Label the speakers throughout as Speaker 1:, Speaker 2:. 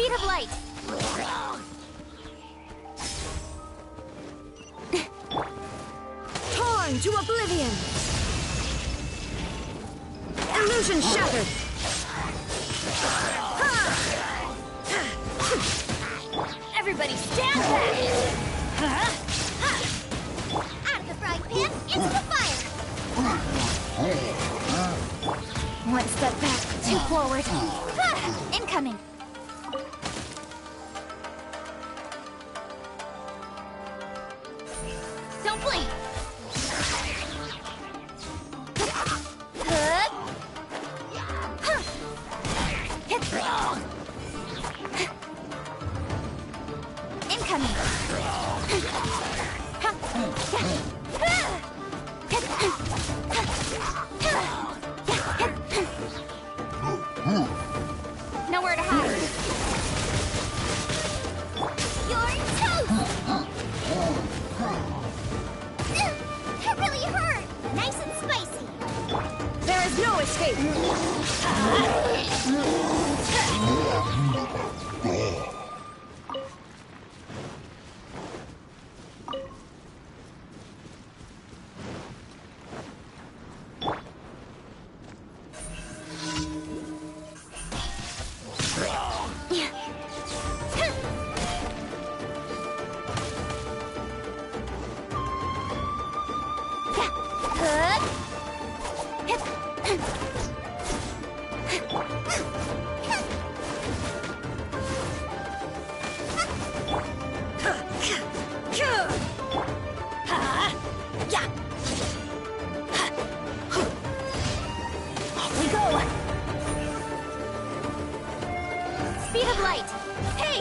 Speaker 1: Speed of light.
Speaker 2: Torn to oblivion. Illusion shattered.
Speaker 1: Everybody stand back! Out of the frying pan, into the fire! One step back, two forward. Incoming! Don't blink! Incoming! Nowhere to hide. You're toast! That really hurt! Nice and spicy.
Speaker 2: There is no escape.
Speaker 1: Speed of light! Hey!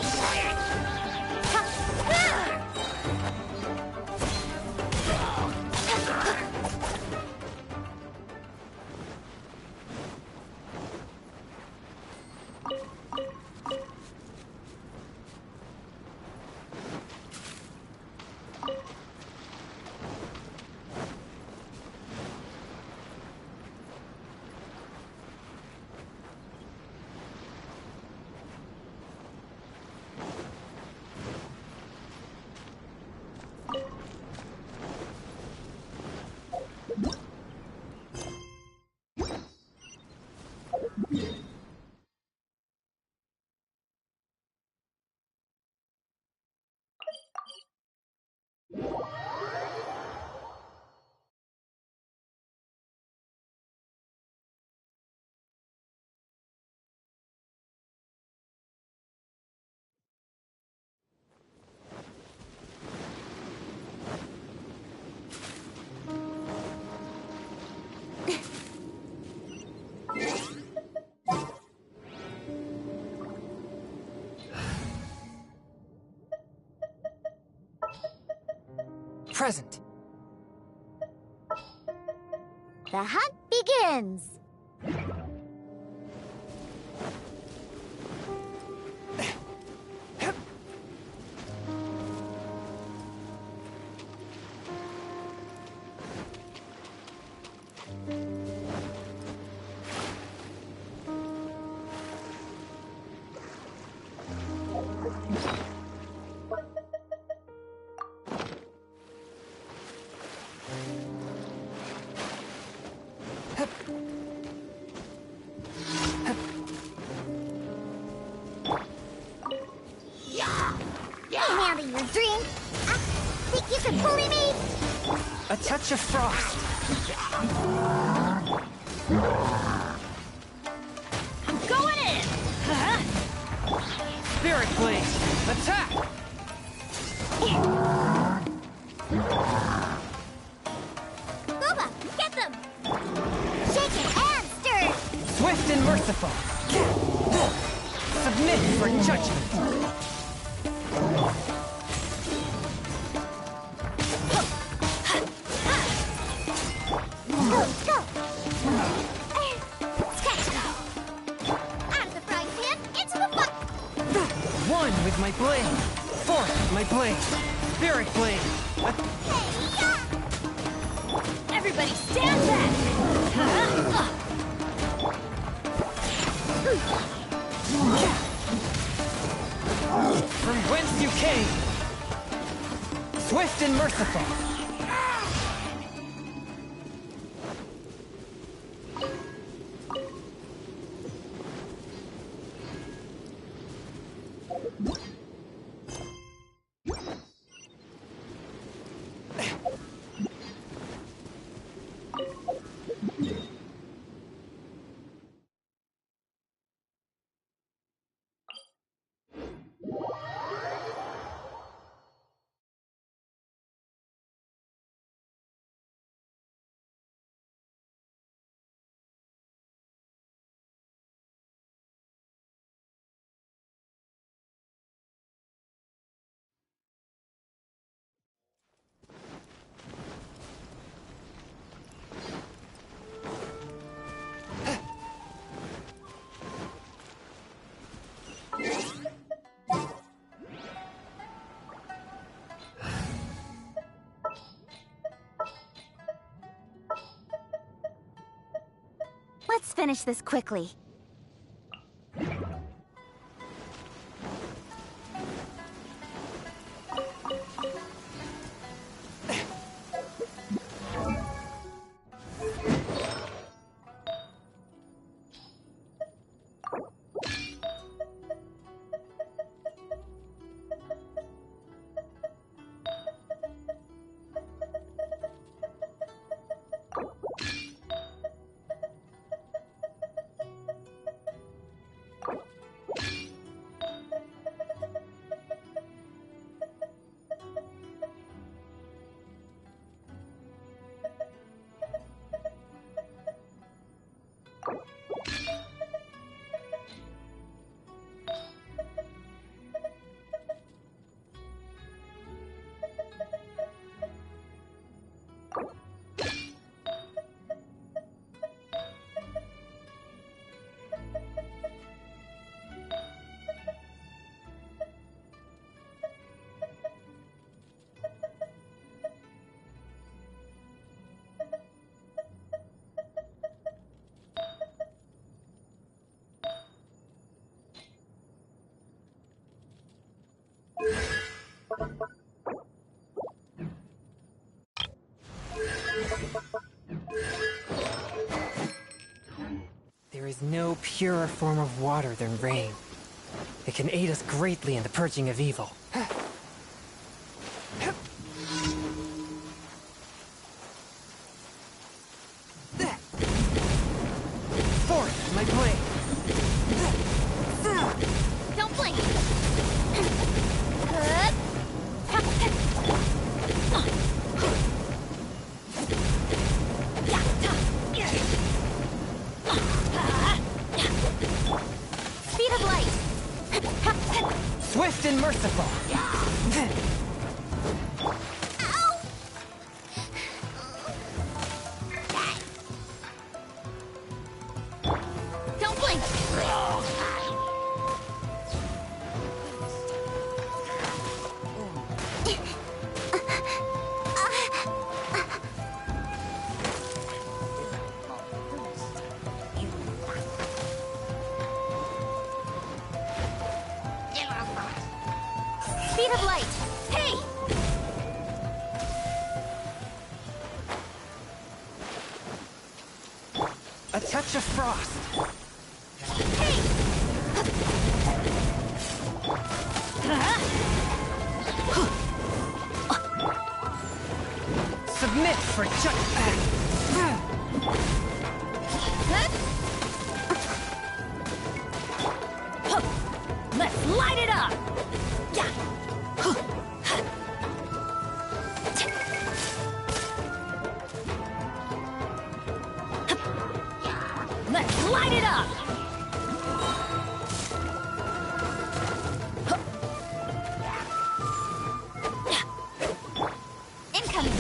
Speaker 3: Present.
Speaker 1: The hunt begins! Handle your drink. Think you can bully me?
Speaker 3: A touch of frost.
Speaker 1: I'm going in!
Speaker 3: Spirit Blade. Attack!
Speaker 1: Booba, get them! Shake it and stir it!
Speaker 3: Swift and merciful. Submit for judgment.
Speaker 1: Go, go! Out of the frying pan, into the fire!
Speaker 3: One with my blade. Forth with my blade. Spirit Blade.
Speaker 1: Hey-ya! Everybody stand back!
Speaker 3: from whence you came! Swift and merciful!
Speaker 1: Let's finish this quickly.
Speaker 3: There is no purer form of water than rain. It can aid us greatly in the purging of evil. Forth, my blade!
Speaker 1: Don't blink! Speed of light!
Speaker 3: Swift and merciful!
Speaker 1: Don't blink! Speed of light! Hey!
Speaker 3: A touch of frost! Submit for
Speaker 1: Let's light it up! Let's light it up! Incoming!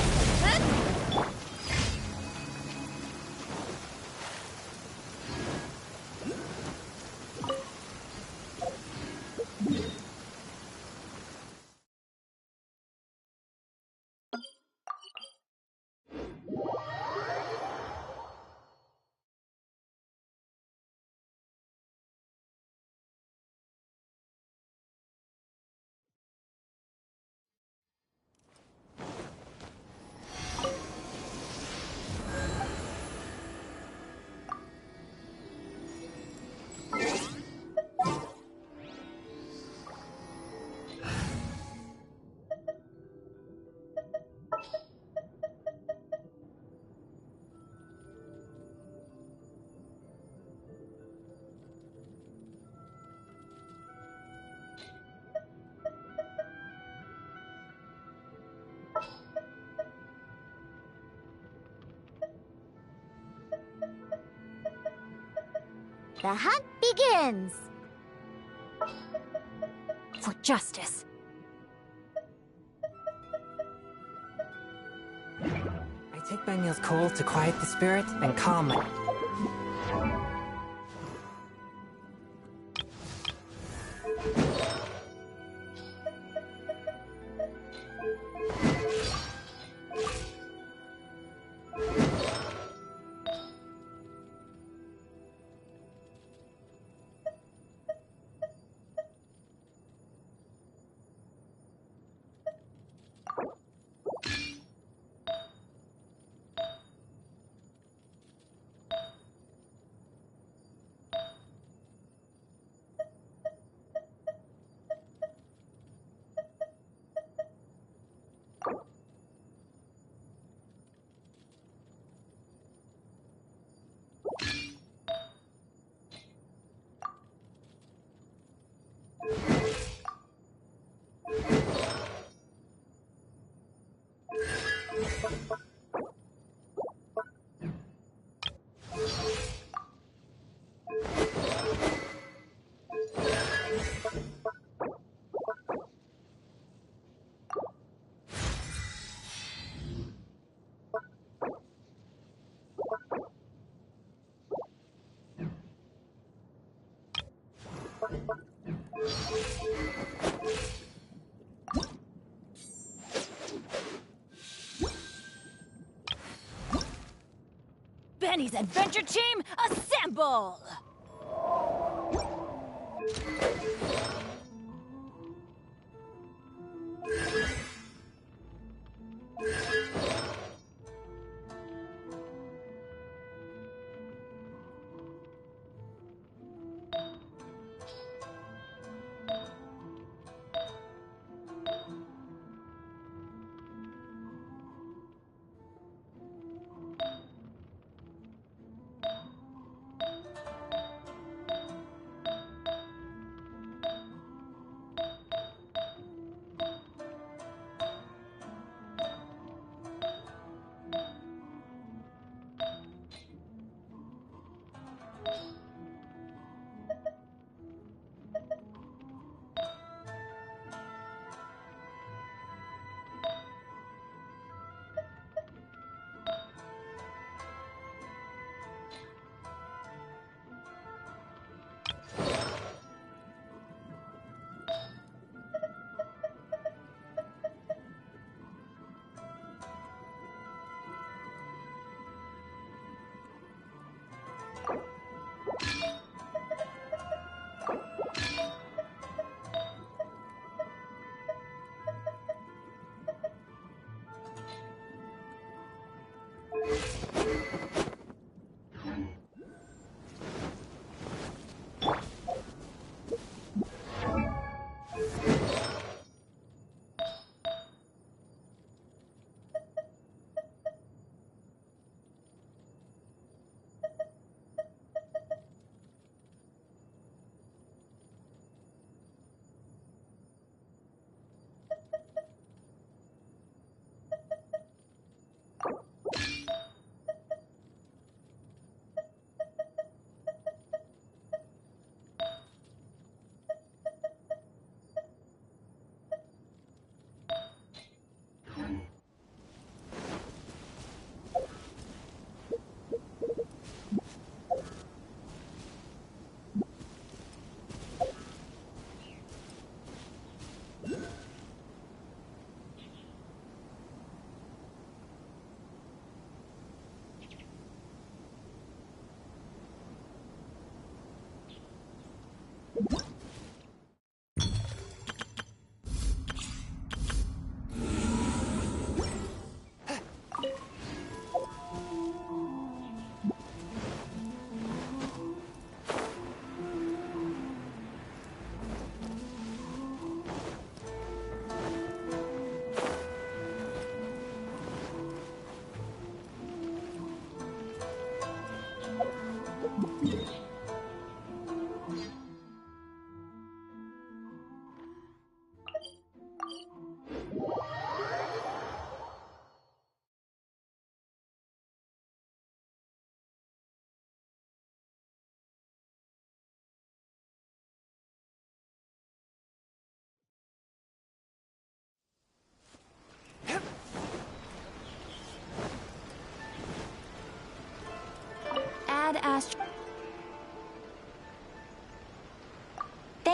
Speaker 1: The hunt begins!
Speaker 2: For justice.
Speaker 3: I take my meals cold to quiet the spirit and calm my...
Speaker 2: Benny's adventure team, assemble!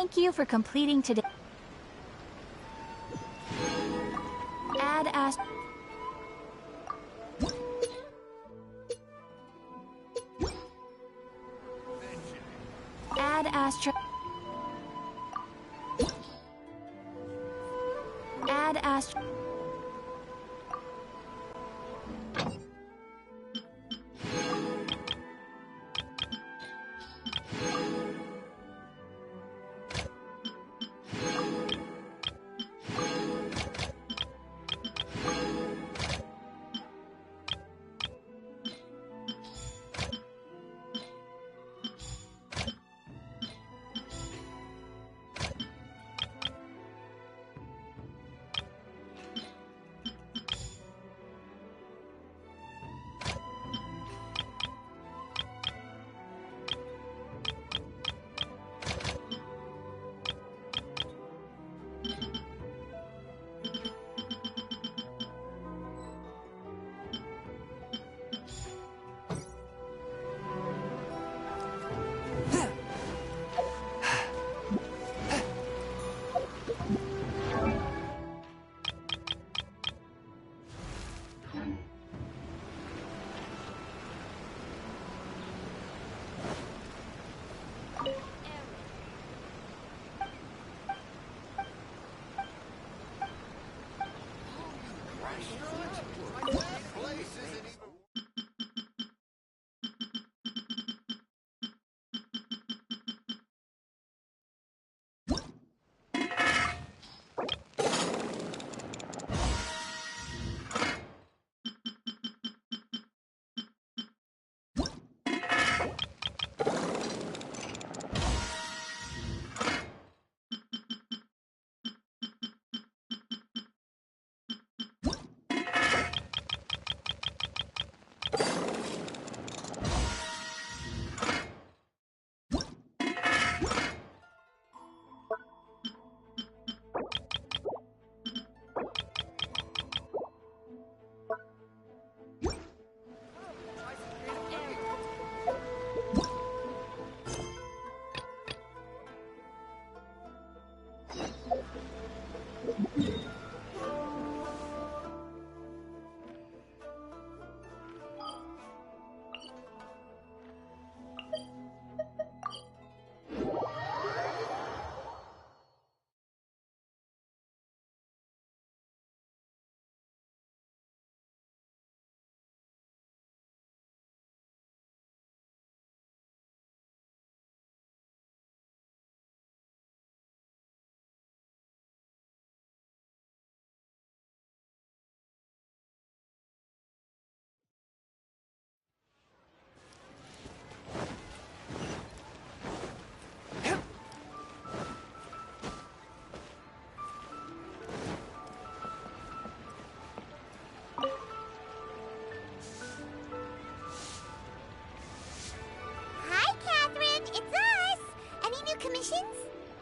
Speaker 2: Thank you for completing today. Add Ast. Add Astra. Add Astra.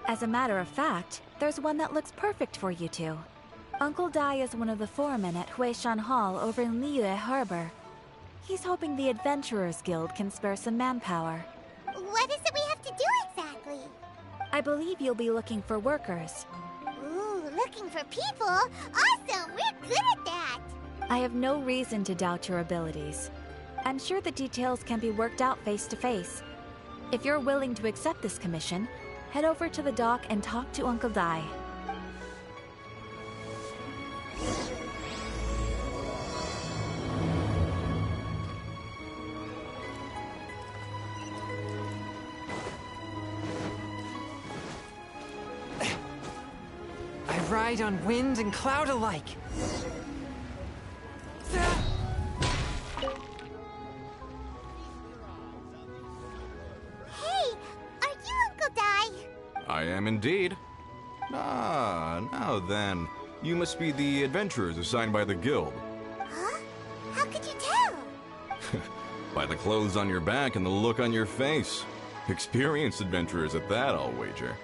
Speaker 4: As a matter of fact, there's one that looks perfect for you two. Uncle Dai is one of the foremen at Huishan Hall over in Liyue Harbor. He's hoping the Adventurers Guild can spare some manpower.
Speaker 1: What is it we have to do exactly?
Speaker 4: I believe you'll be looking for workers.
Speaker 1: Ooh, looking for people? Awesome! We're good at that!
Speaker 4: I have no reason to doubt your abilities. I'm sure the details can be worked out face to face. If you're willing to accept this commission, head over to the dock and talk to Uncle Dai.
Speaker 3: I ride on wind and cloud alike.
Speaker 5: I am indeed. Ah, now then. You must be the adventurers assigned by the guild.
Speaker 1: Huh? How could you tell?
Speaker 5: By the clothes on your back and the look on your face. Experienced adventurers at that, I'll wager.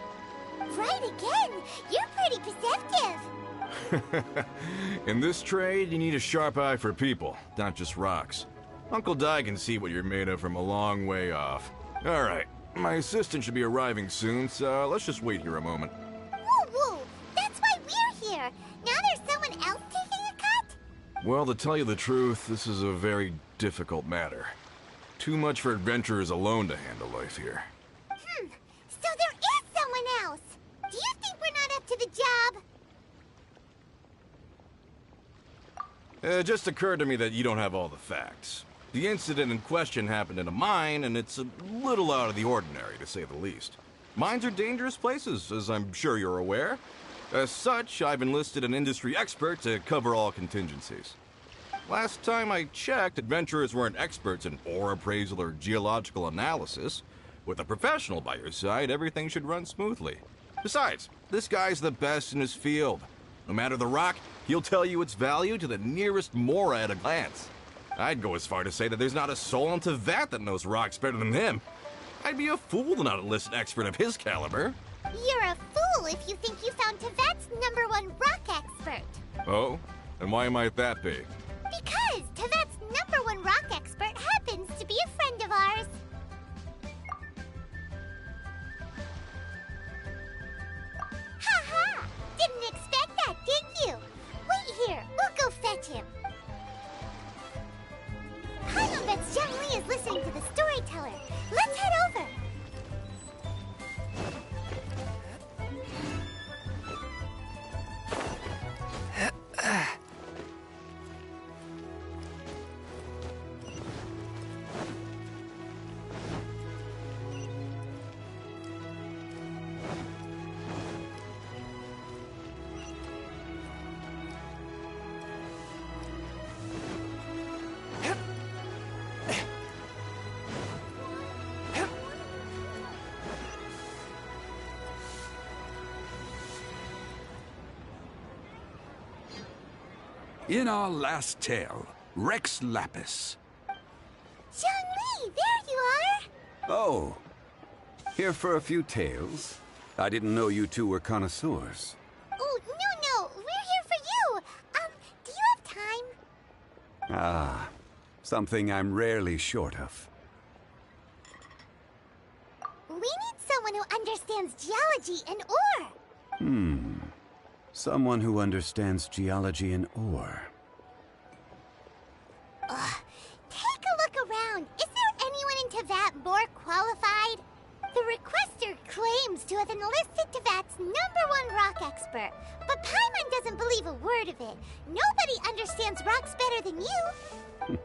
Speaker 1: Right again! You're pretty perceptive!
Speaker 5: In this trade, you need a sharp eye for people, not just rocks. Uncle Dai can see what you're made of from a long way off. Alright, My assistant should be arriving soon, so let's just wait here a moment.
Speaker 1: Woo woo! That's why we're here! Now there's someone else taking a cut?
Speaker 5: Well, to tell you the truth, this is a very difficult matter. Too much for adventurers alone to handle life here.
Speaker 1: So there is someone else! Do you think we're not up to the job?
Speaker 5: It just occurred to me that you don't have all the facts. The incident in question happened in a mine, and it's a little out of the ordinary, to say the least. Mines are dangerous places, as I'm sure you're aware. As such, I've enlisted an industry expert to cover all contingencies. Last time I checked, adventurers weren't experts in ore appraisal or geological analysis. With a professional by your side, everything should run smoothly. Besides, this guy's the best in his field. No matter the rock, he'll tell you its value to the nearest mora at a glance. I'd go as far to say that there's not a soul in Teyvat that knows rocks better than him. I'd be a fool to not enlist an expert of his caliber.
Speaker 1: You're a fool if you think you found Teyvat's #1 rock expert.
Speaker 5: Oh? And why might that be?
Speaker 1: Because Teyvat's #1 rock expert happens to be a friend of ours. Ha! Didn't expect that, did you? Wait here, we'll go fetch him. Paimon bets Zhongli is listening to the storyteller. Let's head over.
Speaker 6: In our last tale, Rex Lapis.
Speaker 1: Zhongli, there you are!
Speaker 7: Oh, here for a few tales? I didn't know you two were connoisseurs.
Speaker 1: Oh, no, we're here for you. Do you have time?
Speaker 7: Ah, something I'm rarely short of.
Speaker 1: We need someone who understands geology and ore.
Speaker 7: Someone who understands geology and ore.
Speaker 1: Take a look around. Is there anyone in Teyvat more qualified? The requester claims to have enlisted Teyvat's #1 rock expert, but Paimon doesn't believe a word of it. Nobody understands rocks better than you.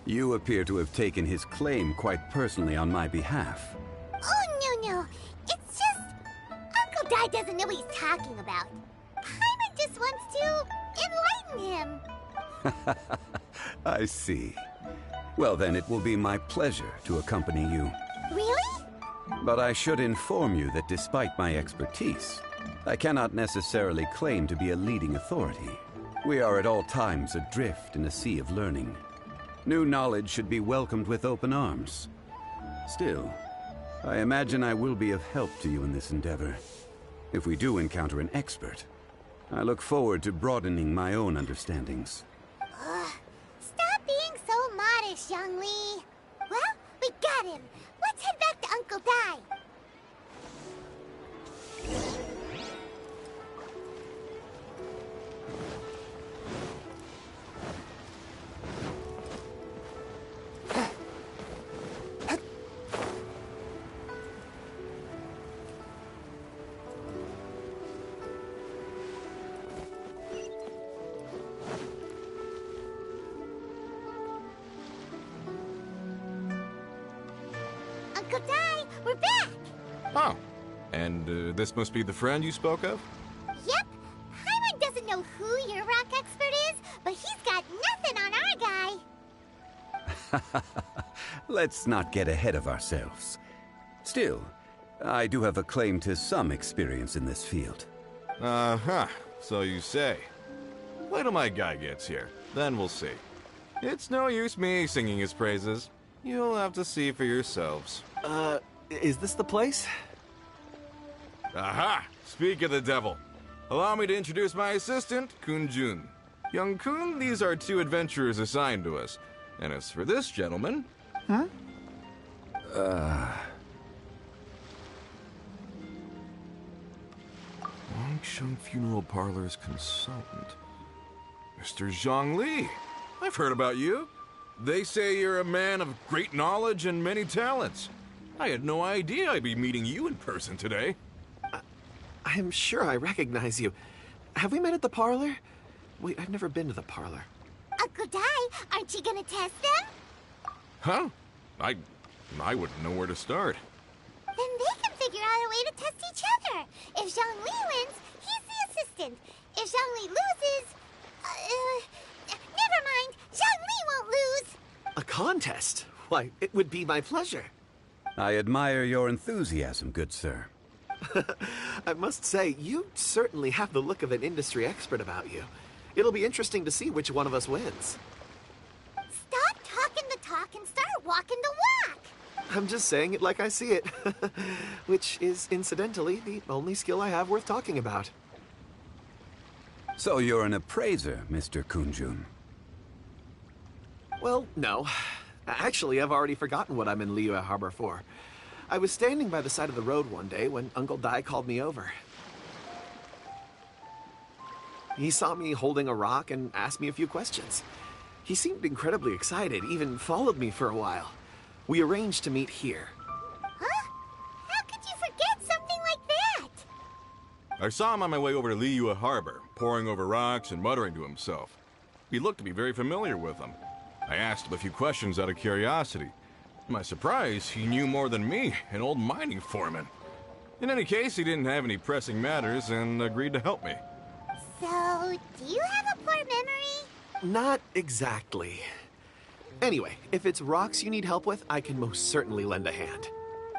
Speaker 7: You appear to have taken his claim quite personally on my behalf.
Speaker 1: Oh, no. It's just... Uncle Dai doesn't know what he's talking about. Paimon just wants to enlighten him.
Speaker 7: I see. Well then, it will be my pleasure to accompany you.
Speaker 1: Really?
Speaker 7: But I should inform you that despite my expertise, I cannot necessarily claim to be a leading authority. We are at all times adrift in a sea of learning. New knowledge should be welcomed with open arms. Still, I imagine I will be of help to you in this endeavor. If we do encounter an expert, I look forward to broadening my own understandings.
Speaker 1: Stop being so modest, Zhongli. Well, we got him. Let's head back to Uncle Dai. Uncle Dai, we're back!
Speaker 5: Oh. And this must be the friend you spoke of?
Speaker 1: Yep. Paimon doesn't know who your rock expert is, but he's got nothing on our guy.
Speaker 7: Let's not get ahead of ourselves. Still, I do have a claim to some experience in this field.
Speaker 5: Uh-huh. So you say. Wait till my guy gets here. Then we'll see. It's no use me singing his praises. You'll have to see for yourselves.
Speaker 8: Is this the place?
Speaker 5: Aha! Speak of the devil. Allow me to introduce my assistant, Kun Jun. Young Kun, these are 2 adventurers assigned to us. And as for this gentleman... Wangsheng Funeral Parlor's consultant. Mr. Zhongli. I've heard about you. They say you're a man of great knowledge and many talents. I had no idea I'd be meeting you in person today.
Speaker 8: I'm sure I recognize you. Have we met at the parlor? Wait, I've never been to the parlor.
Speaker 1: Uncle Dai, aren't you gonna test them?
Speaker 5: Huh? I wouldn't know where to start.
Speaker 1: Then they can figure out a way to test each other. If Zhongli wins, he's the assistant. If Zhongli loses... never mind. Zhongli won't lose.
Speaker 8: A contest? Why, it would be my pleasure.
Speaker 7: I admire your enthusiasm, good sir.
Speaker 8: I must say, you certainly have the look of an industry expert about you. It'll be interesting to see which one of us wins.
Speaker 1: Stop talking the talk and start walking the walk.
Speaker 8: I'm just saying it like I see it. Which is, incidentally, the only skill I have worth talking about.
Speaker 7: So you're an appraiser, Mr. Kunjun.
Speaker 8: Well, no. Actually, I've already forgotten what I'm in Liyue Harbor for. I was standing by the side of the road one day when Uncle Dai called me over. He saw me holding a rock and asked me a few questions. He seemed incredibly excited, even followed me for a while. We arranged to meet here.
Speaker 1: Huh? How could you forget something like that?
Speaker 5: I saw him on my way over to Liyue Harbor, poring over rocks and muttering to himself. He looked to be very familiar with them. I asked him a few questions out of curiosity. To my surprise, he knew more than me, an old mining foreman. In any case, he didn't have any pressing matters and agreed to help me.
Speaker 1: So, do you have a poor memory?
Speaker 8: Not exactly. Anyway, if it's rocks you need help with, I can most certainly lend a hand.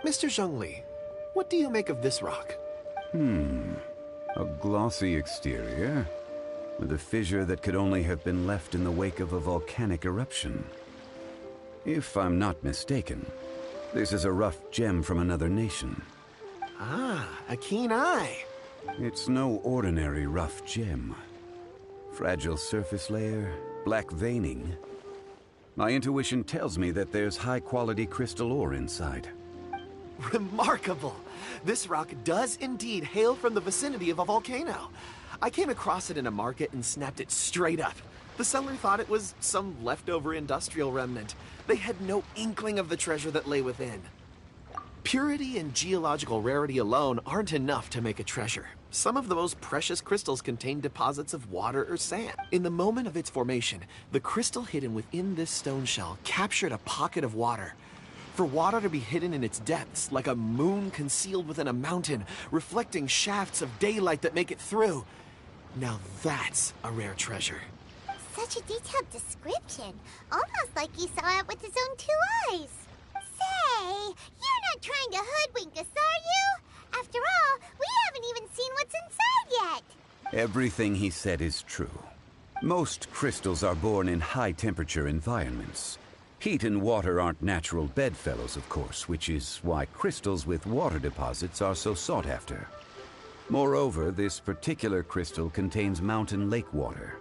Speaker 8: Mr. Zhongli, what do you make of this rock?
Speaker 7: A glossy exterior, with a fissure that could only have been left in the wake of a volcanic eruption. If I'm not mistaken, this is a rough gem from another nation.
Speaker 8: Ah, a keen eye.
Speaker 7: It's no ordinary rough gem. Fragile surface layer, black veining. My intuition tells me that there's high-quality crystal ore inside.
Speaker 8: Remarkable! This rock does indeed hail from the vicinity of a volcano. I came across it in a market and snapped it straight up. The seller thought it was some leftover industrial remnant. They had no inkling of the treasure that lay within. Purity and geological rarity alone aren't enough to make a treasure. Some of the most precious crystals contain deposits of water or sand. In the moment of its formation, the crystal hidden within this stone shell captured a pocket of water. For water to be hidden in its depths, like a moon concealed within a mountain, reflecting shafts of daylight that make it through. Now that's a rare treasure.
Speaker 1: Such a detailed description. Almost like you saw it with his own 2 eyes. Say, you're not trying to hoodwink us, are you? After all, we haven't even seen what's inside yet.
Speaker 7: Everything he said is true. Most crystals are born in high-temperature environments. Heat and water aren't natural bedfellows, of course, which is why crystals with water deposits are so sought after. Moreover, this particular crystal contains mountain lake water.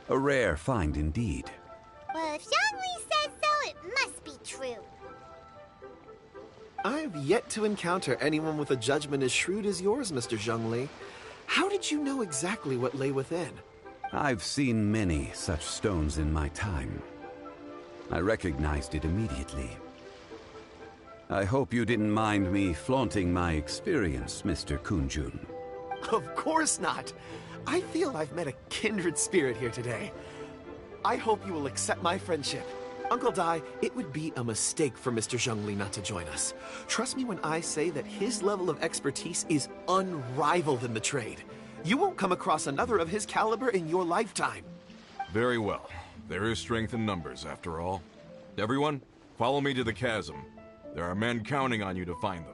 Speaker 7: A rare find indeed.
Speaker 1: Well, if Zhongli says so, it must be true.
Speaker 8: I've yet to encounter anyone with a judgment as shrewd as yours, Mr. Zhongli. How did you know exactly what lay within?
Speaker 7: I've seen many such stones in my time. I recognized it immediately. I hope you didn't mind me flaunting my experience, Mr. Kunjun.
Speaker 8: Of course not. I feel I've met a kindred spirit here today. I hope you will accept my friendship. Uncle Dai, it would be a mistake for Mr. Zhongli not to join us. Trust me when I say that his level of expertise is unrivaled in the trade. You won't come across another of his caliber in your lifetime.
Speaker 5: Very well. There is strength in numbers, after all. Everyone, follow me to the chasm. There are men counting on you to find them.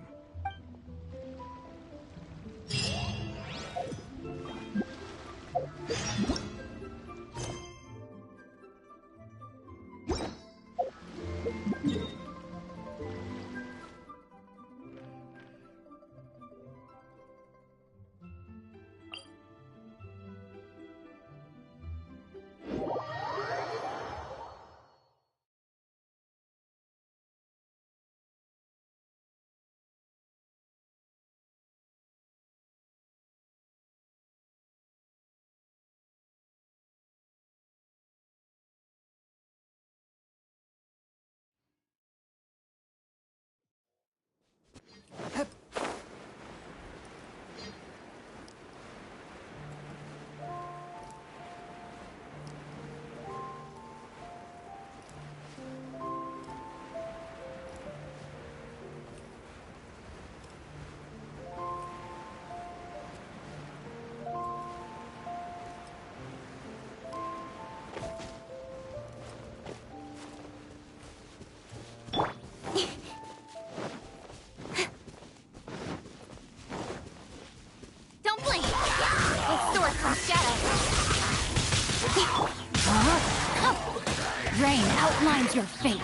Speaker 2: Rain outlines your fate.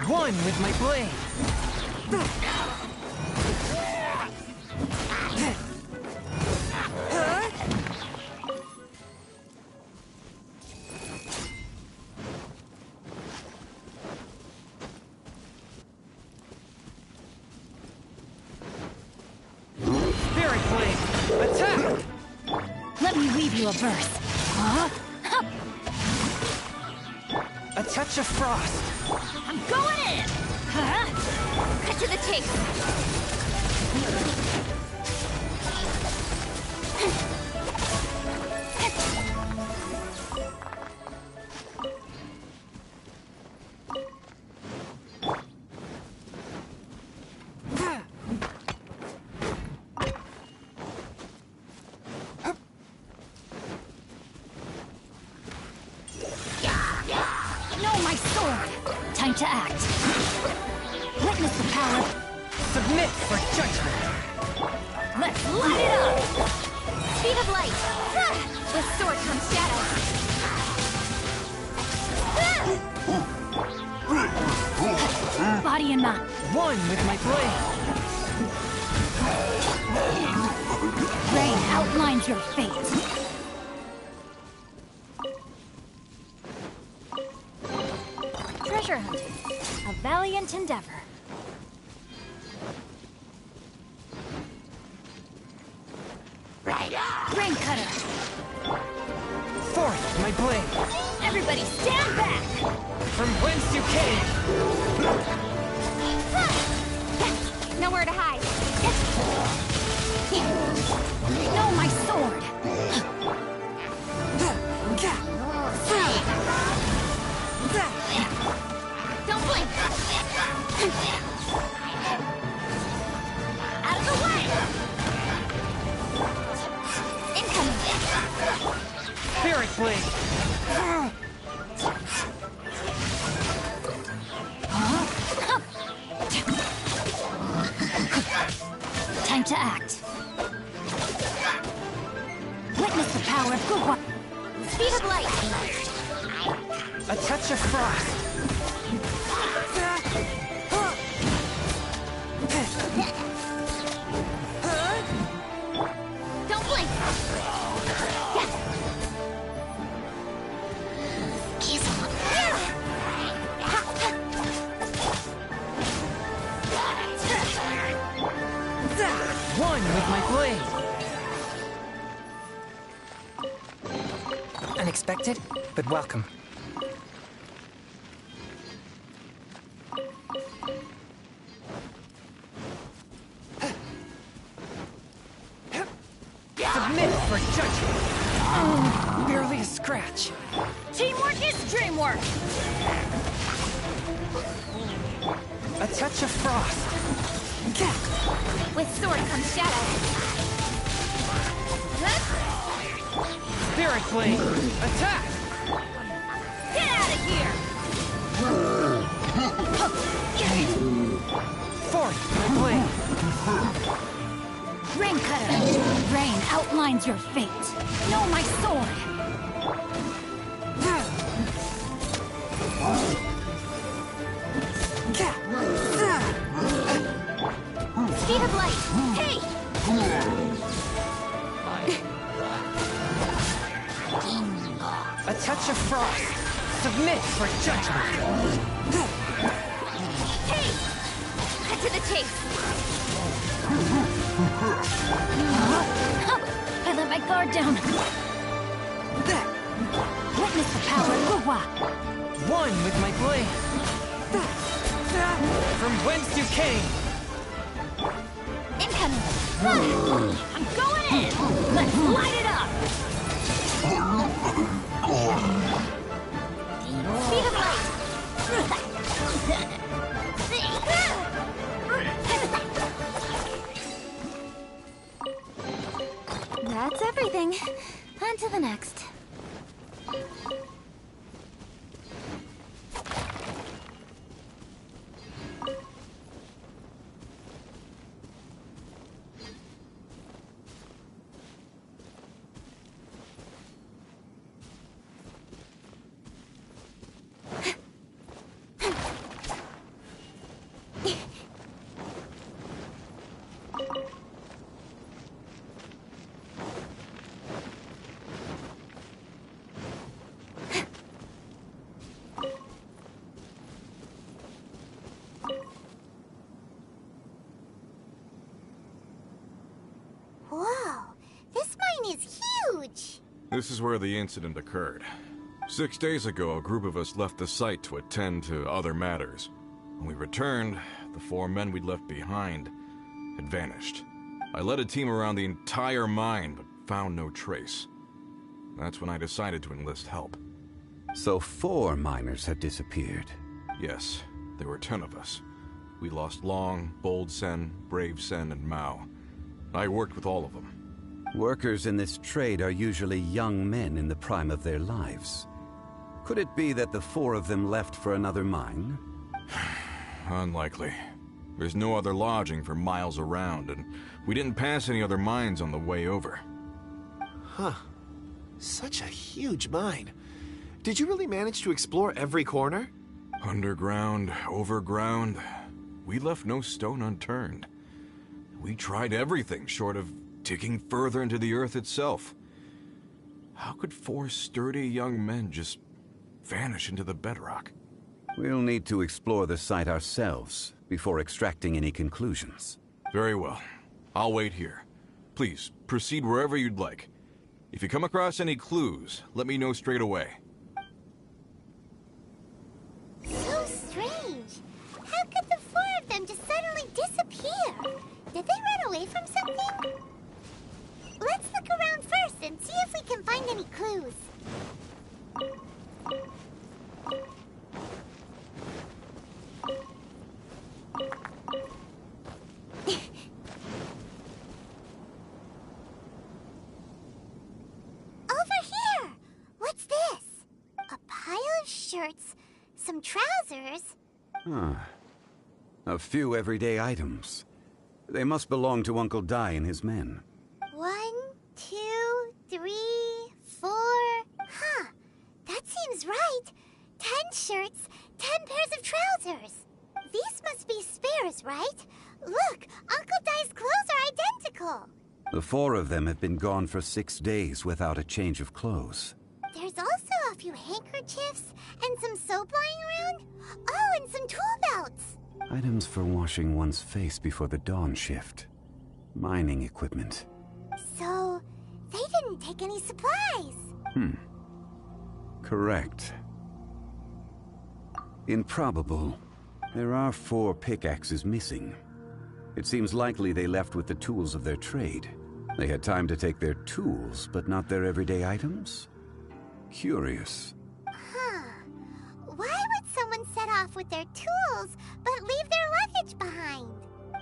Speaker 3: One with my blade. Spirit blade, attack!
Speaker 2: Let me weave you a verse. Huh?
Speaker 3: A touch of frost.
Speaker 2: I'm going in! Huh? Cut to the chase! No, my sword! Time to act. Witness the power.
Speaker 3: Submit for judgment.
Speaker 2: Let's light it up! Speed of light! With sword comes shadow. Body and mind.
Speaker 3: One with my blade.
Speaker 2: Rain outlines your fate. Treasure hunting. A valiant endeavor. Rain cutter.
Speaker 3: Forth my blade.
Speaker 2: Everybody stand back!
Speaker 3: From whence you came.
Speaker 2: Nowhere to hide. No, my sword! Don't blink! Out of the way! Incoming!
Speaker 3: Spirit blade.
Speaker 2: Time to act. Witness the power of Gugwa. Speed of light.
Speaker 3: A touch of frost.
Speaker 2: Don't blink.
Speaker 3: One with my blade. Unexpected, but welcome. Submit for judgment. Barely a scratch.
Speaker 2: Teamwork is dreamwork.
Speaker 3: A touch of frost.
Speaker 2: With sword comes shadow.
Speaker 3: Spirit blade. Attack!
Speaker 2: Get out of here!
Speaker 3: Forth my blade.
Speaker 2: Rain cutter. Rain outlines your fate. No, my sword. Speed of light. Hey!
Speaker 3: A touch of frost. Submit for judgment.
Speaker 2: Hey! Cut to the chase. I let my guard down. Witness the power of Gugwa.
Speaker 3: One with my blade. From whence you came.
Speaker 2: Incoming. I'm going in. Let's light it up. Speed of light. That's everything. On to the next.
Speaker 5: This is where the incident occurred. 6 days ago, a group of us left the site to attend to other matters. When we returned, the 4 men we'd left behind had vanished. I led a team around the entire mine, but found no trace. That's when I decided to enlist help.
Speaker 7: So 4 miners had disappeared.
Speaker 5: Yes, there were 10 of us. We lost Long, Bold Sen, Brave Sen, and Mao. I worked with all of them.
Speaker 7: Workers in this trade are usually young men in the prime of their lives. Could it be that the 4 of them left for another mine?
Speaker 5: Unlikely. There's no other lodging for miles around, and we didn't pass any other mines on the way over.
Speaker 8: Huh. Such a huge mine. Did you really manage to explore every corner?
Speaker 5: Underground, overground, we left no stone unturned. We tried everything short of digging further into the earth itself. How could 4 sturdy young men just vanish into the bedrock?
Speaker 7: We'll need to explore the site ourselves before extracting any conclusions.
Speaker 5: Very well. I'll wait here. Please, proceed wherever you'd like. If you come across any clues, let me know straight away.
Speaker 1: So strange. How could the 4 of them just suddenly disappear? Did they run away from something? Let's look around first and see if we can find any clues. Over here! What's this? A pile of shirts, some trousers.
Speaker 7: Huh. A few everyday items. They must belong to Uncle Dai and his men.
Speaker 1: 1, 2, 3, 4. Huh. That seems right. 10 shirts, 10 pairs of trousers. These must be spares, right? Look, Uncle Dai's clothes are identical.
Speaker 7: The 4 of them have been gone for 6 days without a change of clothes.
Speaker 1: There's also a few handkerchiefs and some soap lying around. Oh, and some tool belts.
Speaker 7: Items for washing one's face before the dawn shift. Mining equipment.
Speaker 1: So, they didn't take any supplies.
Speaker 7: Correct. Improbable. There are 4 pickaxes missing. It seems likely they left with the tools of their trade. They had time to take their tools, but not their everyday items? Curious.
Speaker 1: Huh. Why would someone set off with their tools, but leave their luggage behind?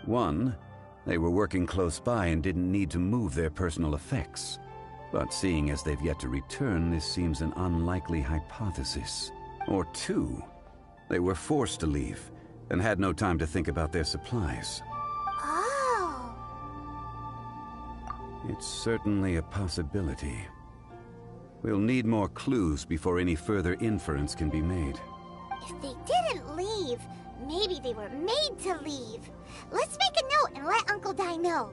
Speaker 7: 1, they were working close by and didn't need to move their personal effects. But seeing as they've yet to return, this seems an unlikely hypothesis. Or 2, they were forced to leave and had no time to think about their supplies.
Speaker 1: Oh.
Speaker 7: It's certainly a possibility. We'll need more clues before any further inference can be made.
Speaker 1: If they didn't leave, maybe they were made to leave. Let's make a note and let Uncle Dai know.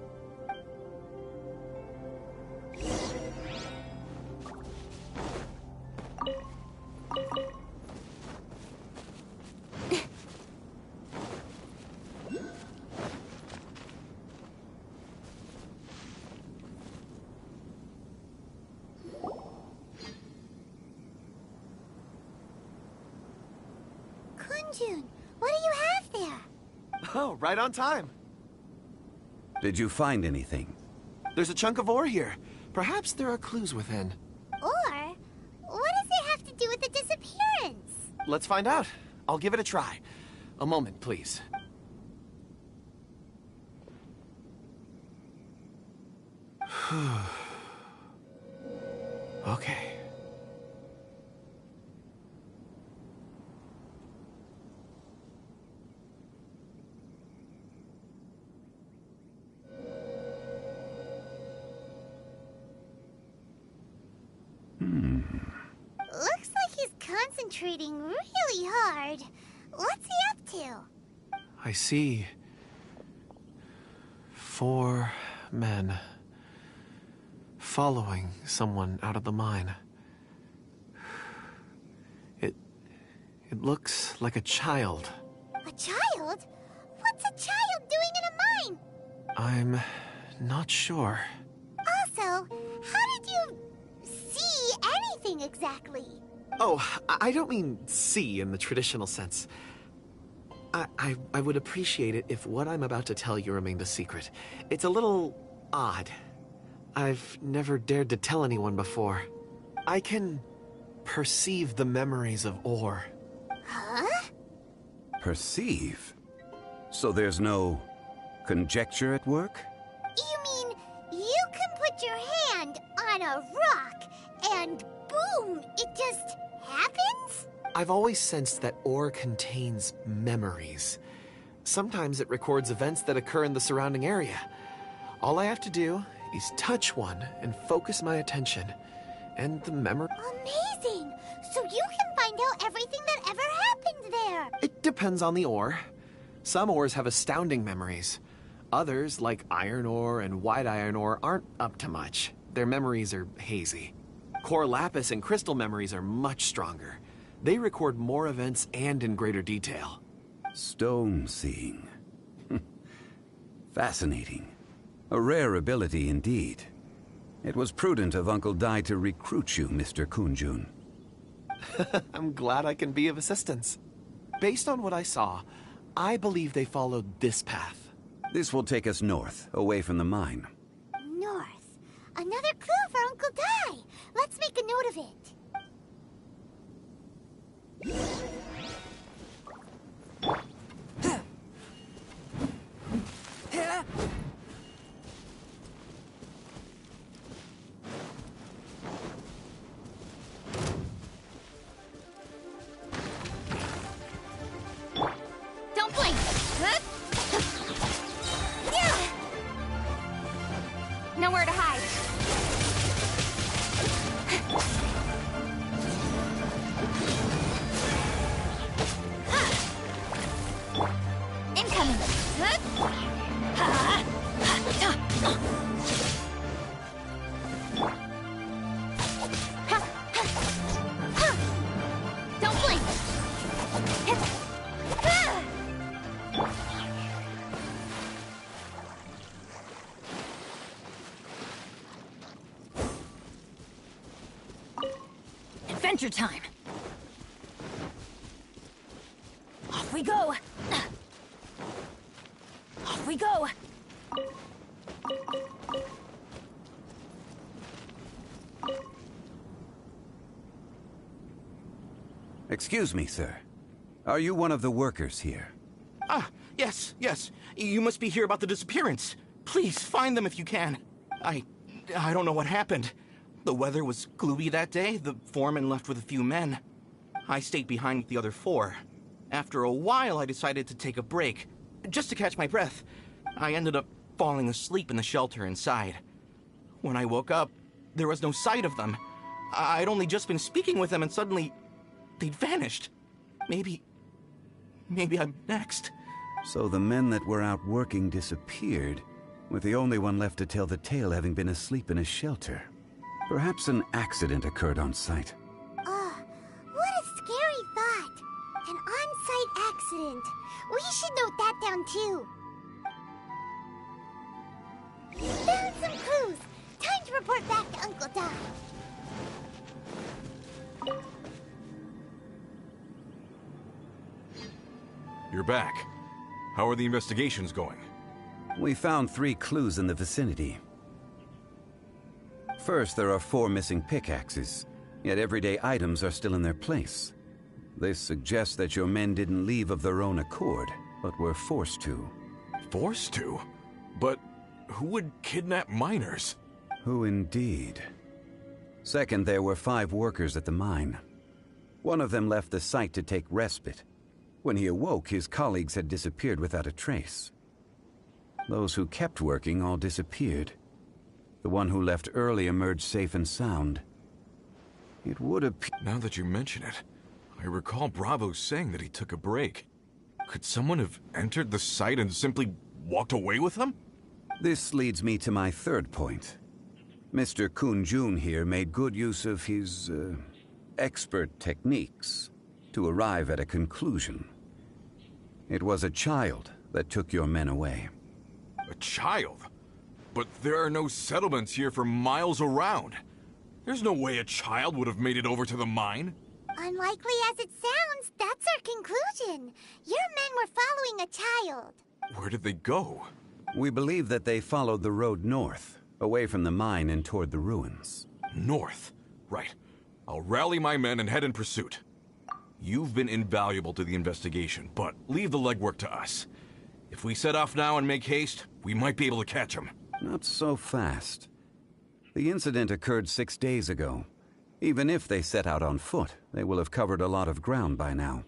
Speaker 1: Kunjun, what do you have there?
Speaker 8: Oh, right on time.
Speaker 7: Did you find anything?
Speaker 8: There's a chunk of ore here. Perhaps there are clues within.
Speaker 1: Or, what does it have to do with the disappearance?
Speaker 8: Let's find out. I'll give it a try. A moment, please. Okay.
Speaker 1: Looks like he's concentrating really hard. What's he up to?
Speaker 8: I see 4 men following someone out of the mine. It looks like a child.
Speaker 1: A child? What's a child doing in a mine?
Speaker 8: I'm not sure.
Speaker 1: Also, how did you see exactly?
Speaker 8: Oh, I don't mean see in the traditional sense. I would appreciate it if what I'm about to tell you remained a secret. It's a little odd. I've never dared to tell anyone before. I can perceive the memories of Or.
Speaker 1: Huh?
Speaker 7: Perceive? So there's no conjecture at work?
Speaker 1: You mean you can put your hand on a rock and boom, it just happens?
Speaker 8: I've always sensed that Or contains memories. Sometimes it records events that occur in the surrounding area. All I have to do is touch one and focus my attention, and the memory...
Speaker 1: Amazing! So you can find out everything that ever happened there!
Speaker 8: It depends on the ore. Some ores have astounding memories. Others, like iron ore and white iron ore, aren't up to much. Their memories are hazy. Core lapis and crystal memories are much stronger. They record more events and in greater detail.
Speaker 7: Stone seeing. Fascinating. A rare ability indeed. It was prudent of Uncle Dai to recruit you, Mr. Kunjun.
Speaker 8: I'm glad I can be of assistance. Based on what I saw, I believe they followed this path.
Speaker 7: This will take us north, away from the mine.
Speaker 1: North. Another clue for Uncle Dai. Let's make a note of it.
Speaker 2: Don't blink! Nowhere to hide. Incoming! Don't blink! Adventure time! Off we go! Off we go!
Speaker 7: Excuse me, sir. Are you one of the workers here?
Speaker 9: Ah, yes. You must be here about the disappearance. Please, find them if you can. I don't know what happened. The weather was gloomy that day. The foreman left with a few men. I stayed behind with the other 4. After a while, I decided to take a break, just to catch my breath. I ended up falling asleep in the shelter inside. When I woke up, there was no sight of them. I'd only just been speaking with them and suddenly they'd vanished. Maybe I'm next.
Speaker 7: So the men that were out working disappeared, with the only one left to tell the tale having been asleep in a shelter. Perhaps an accident occurred on site.
Speaker 1: What a scary thought. An on-site accident. We should note that down too. Found some clues. Time to report back to Uncle Dai.
Speaker 5: You're back. How are the investigations going?
Speaker 7: We found 3 clues in the vicinity. First, there are 4 missing pickaxes, yet everyday items are still in their place. This suggests that your men didn't leave of their own accord, but were forced to.
Speaker 5: Forced to? But who would kidnap miners?
Speaker 7: Who indeed? Second, there were 5 workers at the mine. One of them left the site to take respite. When he awoke, his colleagues had disappeared without a trace. Those who kept working all disappeared. The one who left early emerged safe and sound. It would appear...
Speaker 5: Now that you mention it, I recall Bravo saying that he took a break. Could someone have entered the site and simply walked away with them?
Speaker 7: This leads me to my third point. Mr. Kunjun here made good use of his, expert techniques to arrive at a conclusion. It was a child that took your men away.
Speaker 5: A child? But there are no settlements here for miles around. There's no way a child would have made it over to the mine.
Speaker 1: Unlikely as it sounds, that's our conclusion. Your men were following a child.
Speaker 5: Where did they go?
Speaker 7: We believe that they followed the road north, away from the mine and toward the ruins.
Speaker 5: North. Right. I'll rally my men and head in pursuit. You've been invaluable to the investigation, but leave the legwork to us. If we set off now and make haste, we might be able to catch them.
Speaker 7: Not so fast. The incident occurred 6 days ago. Even if they set out on foot, they will have covered a lot of ground by now.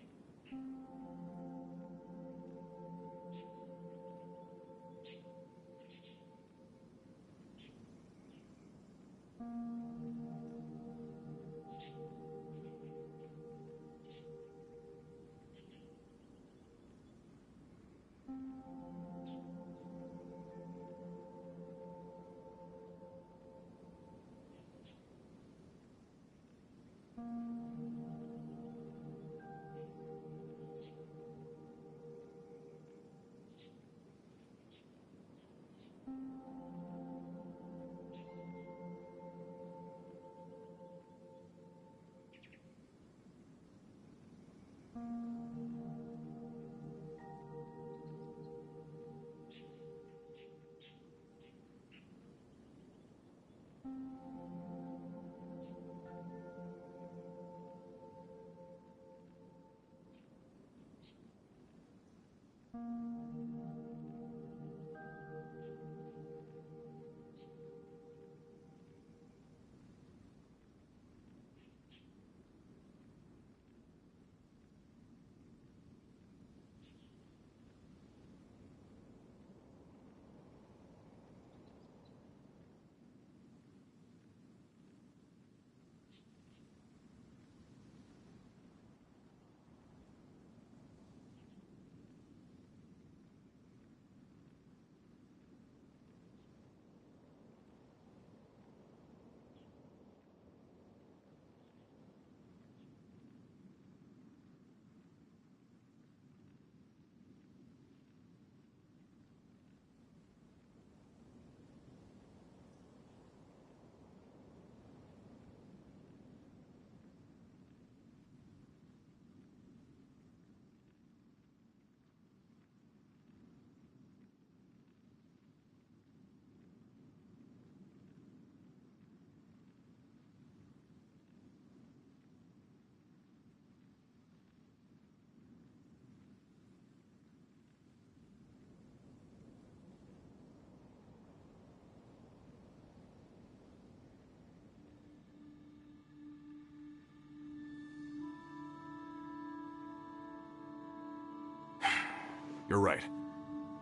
Speaker 5: You're right.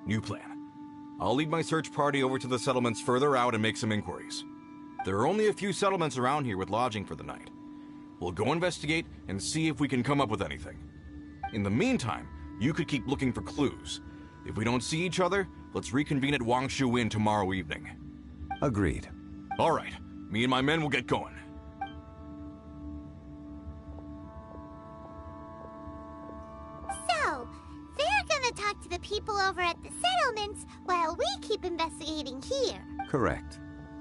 Speaker 5: New plan. I'll lead my search party over to the settlements further out and make some inquiries. There are only a few settlements around here with lodging for the night. We'll go investigate and see if we can come up with anything. In the meantime, you could keep looking for clues. If we don't see each other, let's reconvene at Wangshu Inn tomorrow evening.
Speaker 7: Agreed.
Speaker 5: All right. Me and my men will get going.
Speaker 1: So, they're gonna talk to the people over at the settlements while we keep investigating here.
Speaker 7: Correct.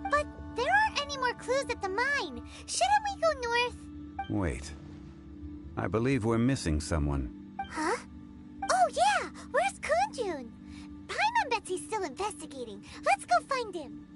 Speaker 1: But there aren't any more clues at the mine. Shouldn't we go north?
Speaker 7: Wait. I believe we're missing someone.
Speaker 1: Huh? Oh yeah! Where's Kunjun? Paimon bets he's still investigating. Let's go find him.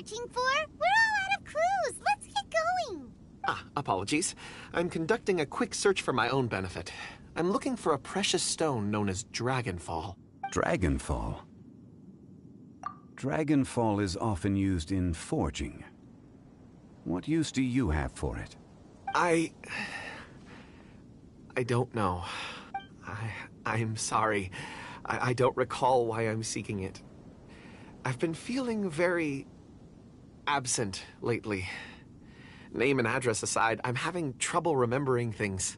Speaker 1: searching for? We're all out of clues. Let's get going.
Speaker 8: Apologies. I'm conducting a quick search for my own benefit. I'm looking for a precious stone known as Dragonfall.
Speaker 7: Dragonfall? Dragonfall is often used in forging. What use do you have for it?
Speaker 8: I don't know. I'm sorry. I don't recall why I'm seeking it. I've been feeling very absent lately. Name and address aside, I'm having trouble remembering things.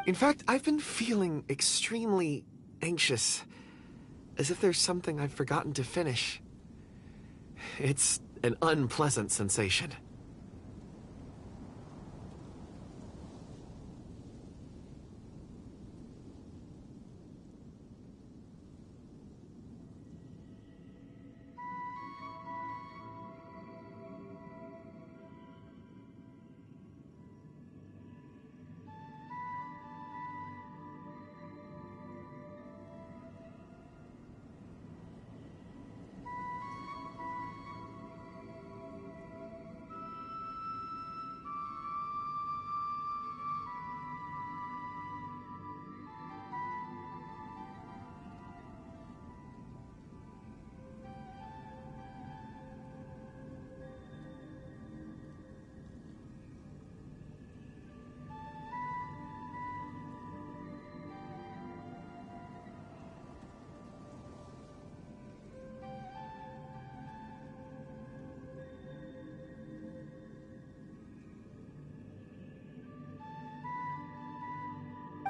Speaker 8: In fact, I've been feeling extremely anxious, as if there's something I've forgotten to finish. It's an unpleasant sensation.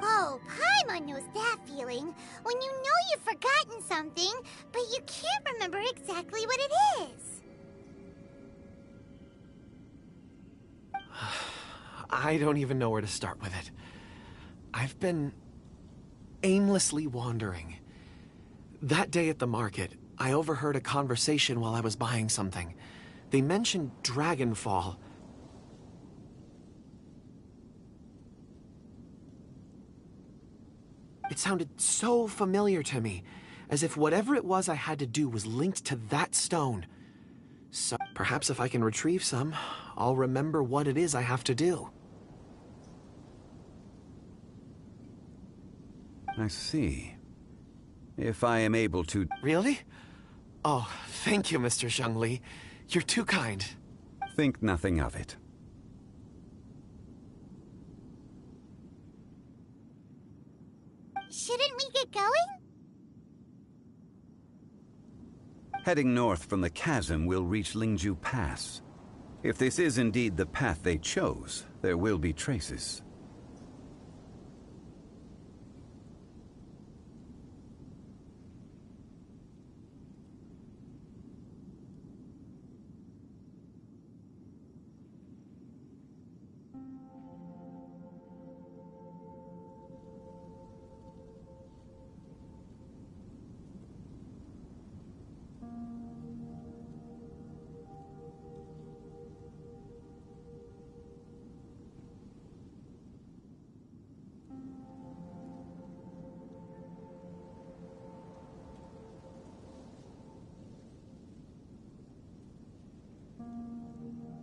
Speaker 1: Oh, Paimon knows that feeling. When you know you've forgotten something, but you can't remember exactly what it is.
Speaker 8: I don't even know where to start with it. I've been aimlessly wandering. That day at the market, I overheard a conversation while I was buying something. They mentioned Dragonfall. It sounded so familiar to me, as if whatever it was I had to do was linked to that stone. So perhaps if I can retrieve some, I'll remember what it is I have to do.
Speaker 7: I see. If I am able to...
Speaker 8: Really? Oh, thank you, Mr. Zhongli. You're too kind.
Speaker 7: Think nothing of it.
Speaker 1: Shouldn't we get going?
Speaker 7: Heading north from the chasm, we'll reach Lingju Pass. If this is indeed the path they chose, there will be traces.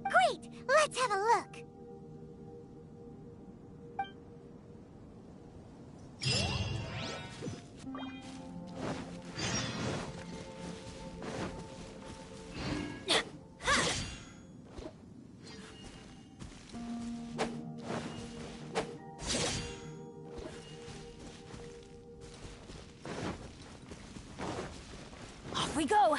Speaker 1: Great! Let's have a look.
Speaker 2: Off we go!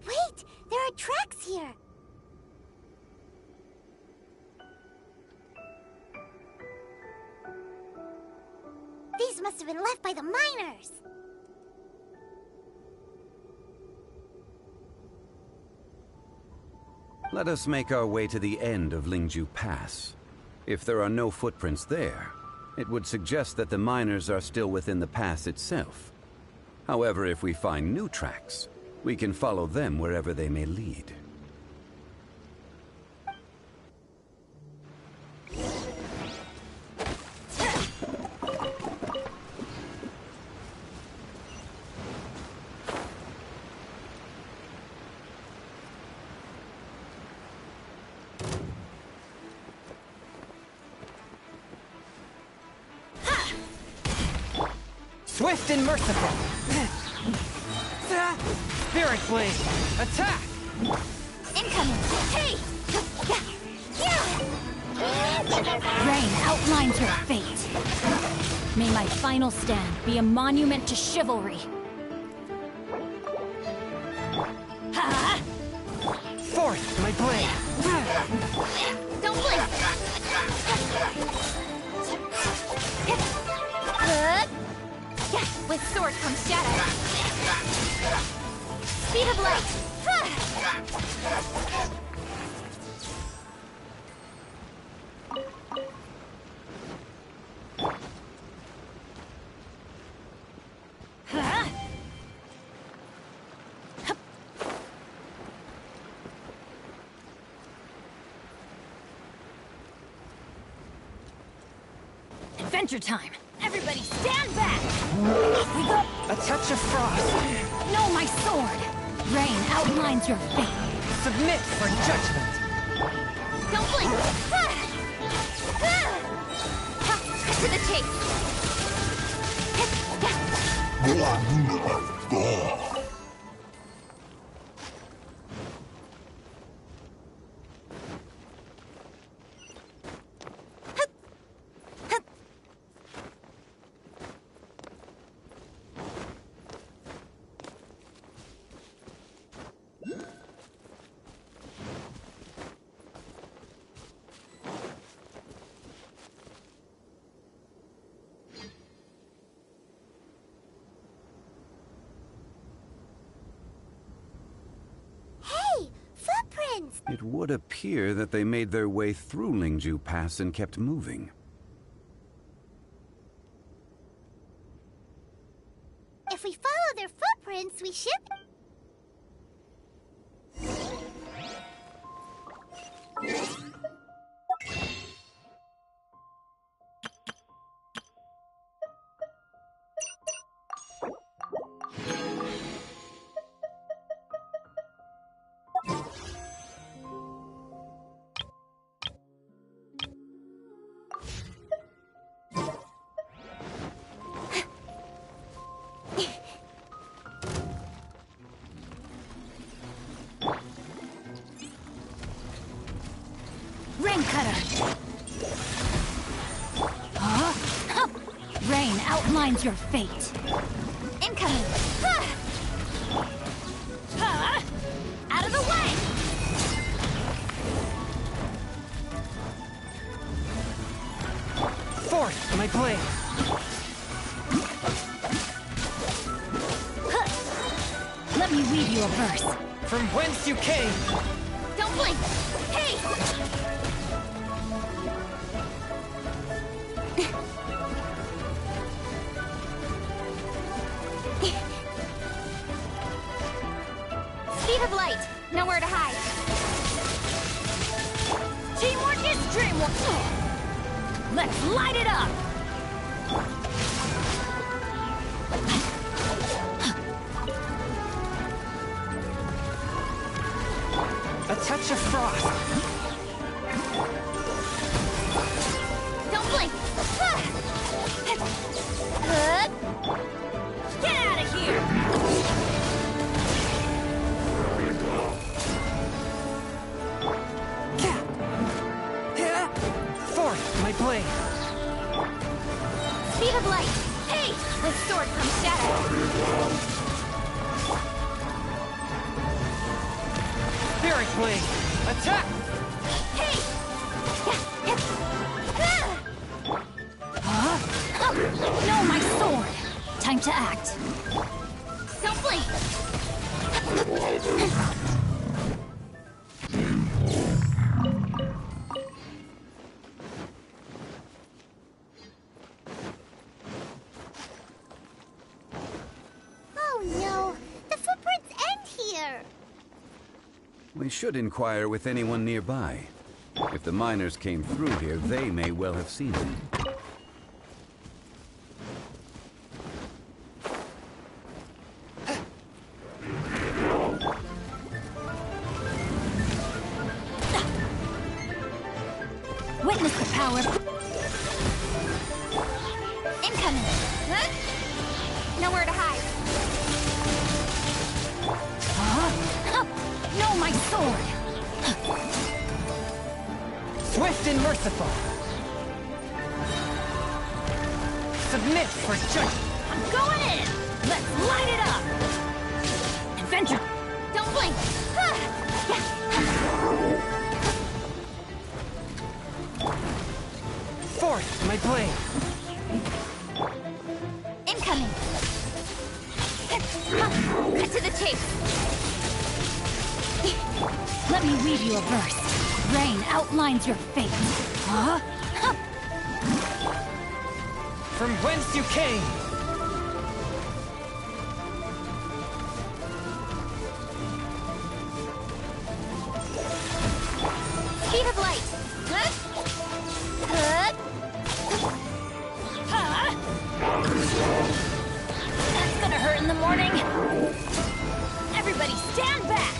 Speaker 1: Wait! There are tracks here! These must have been left by the miners!
Speaker 7: Let us make our way to the end of Lingju Pass. If there are no footprints there, it would suggest that the miners are still within the pass itself. However, if we find new tracks, we can follow them wherever they may lead.
Speaker 3: Swift and merciful! Spirit Blade! Attack!
Speaker 2: Incoming! Hey! Rain outlines your fate. May my final stand be a monument to chivalry.
Speaker 3: Forth, my blade!
Speaker 2: Don't blink! With sword comes shadow. Speed of light! Adventure time! Everybody stand back! Off we go!
Speaker 3: A touch of frost!
Speaker 2: No, my sword! Rain outlines your fate.
Speaker 3: Submit for judgment!
Speaker 2: Don't blink! To the chase!
Speaker 7: It would appear that they made their way through Lingju Pass and kept moving.
Speaker 1: If we follow their footprints, we should...
Speaker 2: Rain cutter! Huh? Rain outlines your fate. Incoming! Out of the way!
Speaker 3: Forth, my blade!
Speaker 2: Let me weave you a verse.
Speaker 3: From whence you came!
Speaker 2: Don't blink! Hey! Speed of light! Nowhere to hide. Teamwork is dreamwork! Let's light it up!
Speaker 3: A touch of frost!
Speaker 2: Don't blink! Get out of here!
Speaker 3: Forth, my blade!
Speaker 2: Speed of light! Hey! With sword comes shadow.
Speaker 3: Spirit blade! Attack!
Speaker 2: Hey! No, my sword! Time to act. Don't blink!
Speaker 7: We should inquire with anyone nearby. If the miners came through here, they may well have seen them.
Speaker 2: Witness the power.
Speaker 1: Incoming! Huh? Nowhere to hide.
Speaker 2: No, my sword!
Speaker 3: Swift and merciful. Submit for judgment.
Speaker 2: I'm going in! Let's light it up! Adventure!
Speaker 1: Don't blink!
Speaker 3: Forth my blade.
Speaker 1: Incoming! Cut to the chase!
Speaker 2: Let me weave you a verse. Rain outlines your fate. Huh?
Speaker 3: From whence you came.
Speaker 1: Speed of light! Huh?
Speaker 2: That's gonna hurt in the morning. Everybody stand back!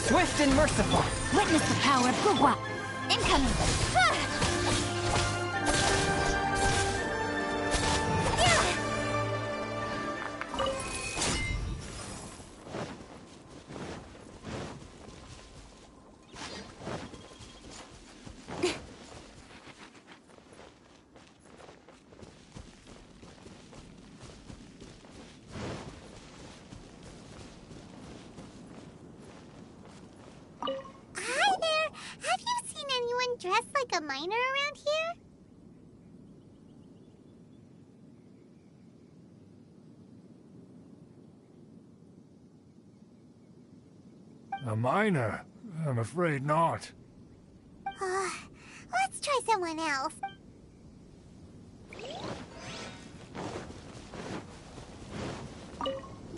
Speaker 3: Swift and merciful.
Speaker 2: Witness the power of Gugwa.
Speaker 1: Incoming! Hi there! Have you seen anyone dressed like a miner around here?
Speaker 10: A miner? I'm afraid not.
Speaker 1: Let's try someone else.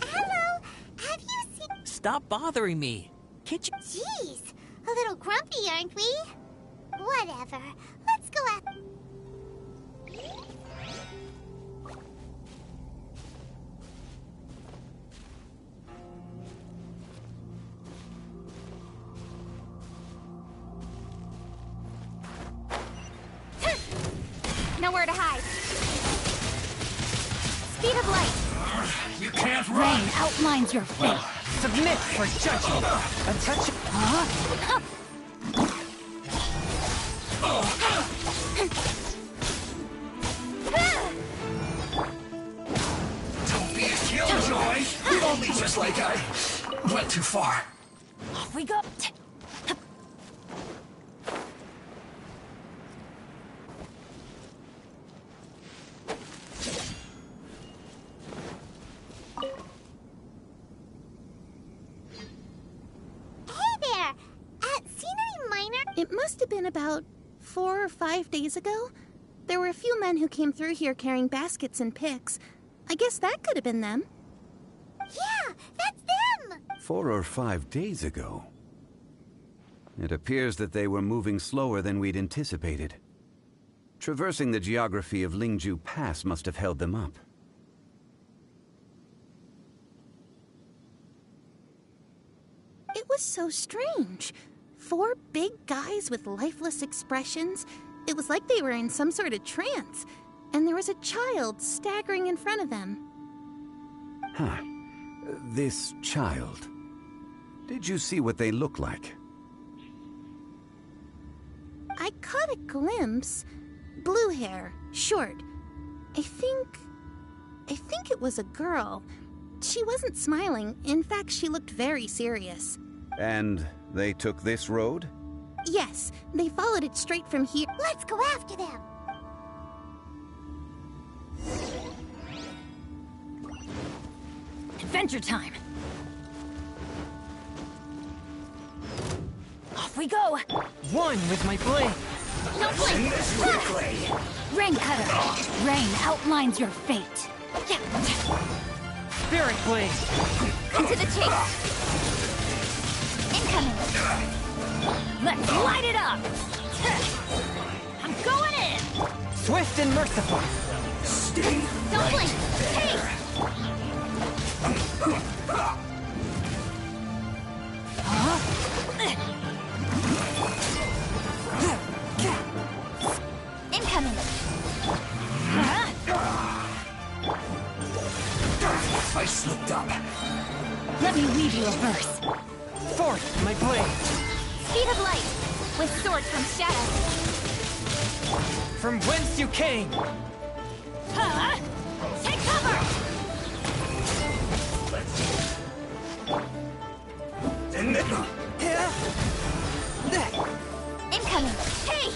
Speaker 1: Hello! Have you seen...
Speaker 11: Stop bothering me. Can't you...
Speaker 1: Jeez! A little grumpy, aren't we? Whatever. Let's go out... Nowhere to hide. Speed of light.
Speaker 10: You can't
Speaker 2: Rain outlines your fate.
Speaker 3: Submit for judgment. A touch of...
Speaker 10: Don't be a killjoy! You only just like I went too far.
Speaker 2: Off we go.
Speaker 12: It must have been about 4 or 5 days ago. There were a few men who came through here carrying baskets and picks. I guess that could have been them.
Speaker 1: Yeah, that's them!
Speaker 7: 4 or 5 days ago. It appears that they were moving slower than we'd anticipated. Traversing the geography of Lingju Pass must have held them up.
Speaker 12: It was so strange. 4 big guys with lifeless expressions. It was like they were in some sort of trance. And there was a child staggering in front of them.
Speaker 7: Huh. This child. Did you see what they look like?
Speaker 12: I caught a glimpse. Blue hair, short. I think it was a girl. She wasn't smiling. In fact, she looked very serious.
Speaker 7: And they took this road?
Speaker 12: Yes, they followed it straight from here.
Speaker 1: Let's go after them!
Speaker 2: Adventure time! Off we go!
Speaker 3: One with my blade!
Speaker 2: Don't blink! Rain Cutter! Rain outlines your fate!
Speaker 3: Spirit Blade!
Speaker 2: Into the chase! Incoming! Let's light it up! I'm going in!
Speaker 3: Swift and merciful!
Speaker 2: Don't blink! Hey! Incoming!
Speaker 10: I slipped up.
Speaker 2: Let me weave you a verse.
Speaker 3: Forth, my blade!
Speaker 2: Speed of light! With sword comes shadow.
Speaker 3: From whence you came!
Speaker 2: Take cover! Incoming! Hey!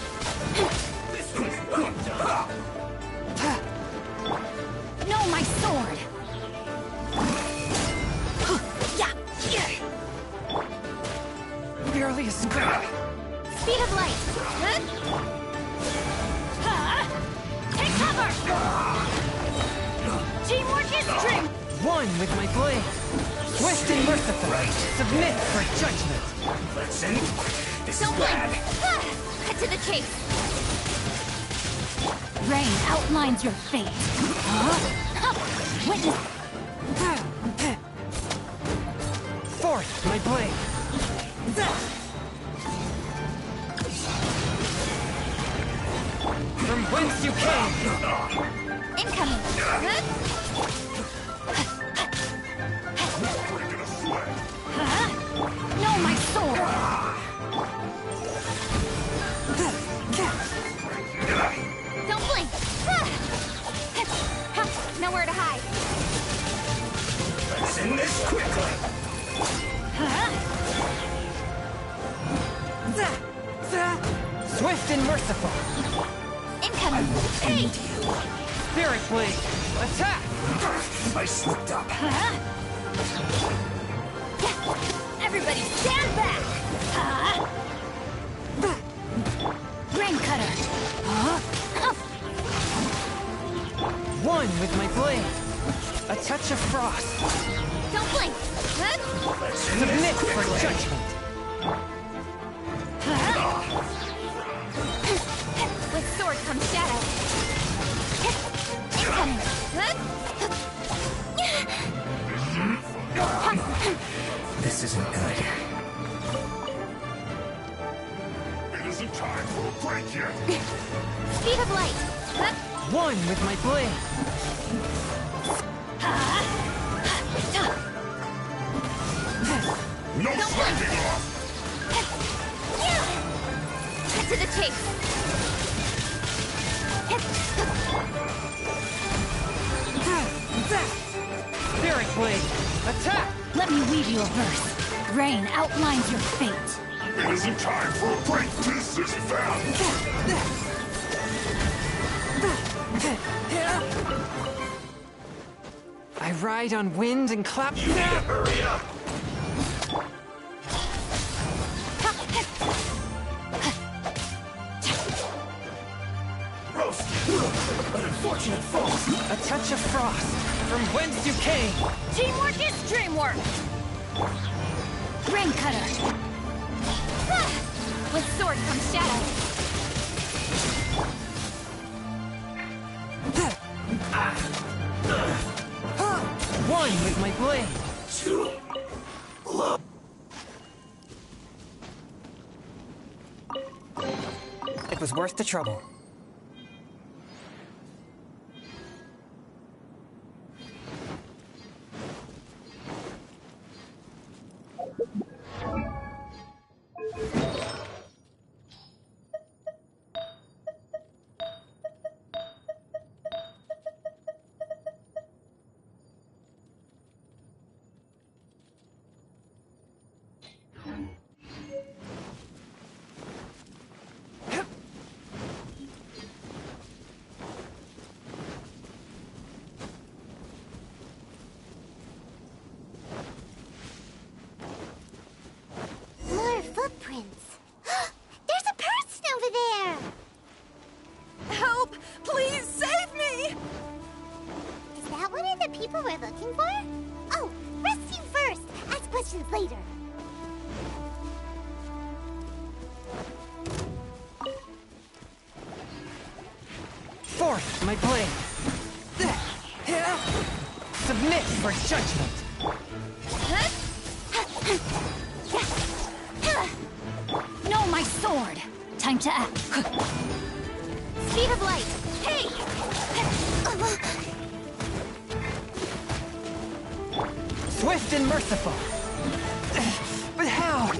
Speaker 2: No, my sword!
Speaker 3: Barely a scrap!
Speaker 2: Speed of light! Take cover! Teamwork is dream!
Speaker 3: One with my blade! Swift and merciful! Submit for judgment!
Speaker 2: Don't blink! Cut to the chase! Rain outlines your fate! Witness!
Speaker 3: Forth, my blade! From whence you came!
Speaker 2: Incoming! No, my sword! Don't blink! Nowhere to hide!
Speaker 10: Let's end this quickly!
Speaker 3: Swift and merciful!
Speaker 2: Incoming! Hey!
Speaker 3: Spirit Blade! Attack!
Speaker 10: I slipped up.
Speaker 2: Everybody stand back! Rain Cutter!
Speaker 3: One with my blade! A touch of frost!
Speaker 2: Don't blink!
Speaker 3: Submit for judgment!
Speaker 2: With sword comes shadow. Incoming!
Speaker 10: This isn't good.
Speaker 6: It isn't time for a break yet.
Speaker 2: Speed of light!
Speaker 3: One with my blade!
Speaker 6: No slacking off!
Speaker 2: Cut to the chase!
Speaker 3: Spirit Blade! Attack!
Speaker 2: Let me weave you a verse. Rain outlines your fate.
Speaker 6: It isn't time for a break. This is valid.
Speaker 3: I ride on wind and clap.
Speaker 10: You need to hurry up! Roast! An unfortunate fall!
Speaker 3: A touch of frost! From whence you came!
Speaker 2: Teamwork is dreamwork! Rain Cutter! With sword comes shadow.
Speaker 3: One with my blade!
Speaker 10: Too low.
Speaker 3: It was worth the trouble. Forth, my blade! Submit for judgment!
Speaker 2: No, my sword! Time to act.
Speaker 1: Speed of light! Hey!
Speaker 3: Swift and merciful! But how?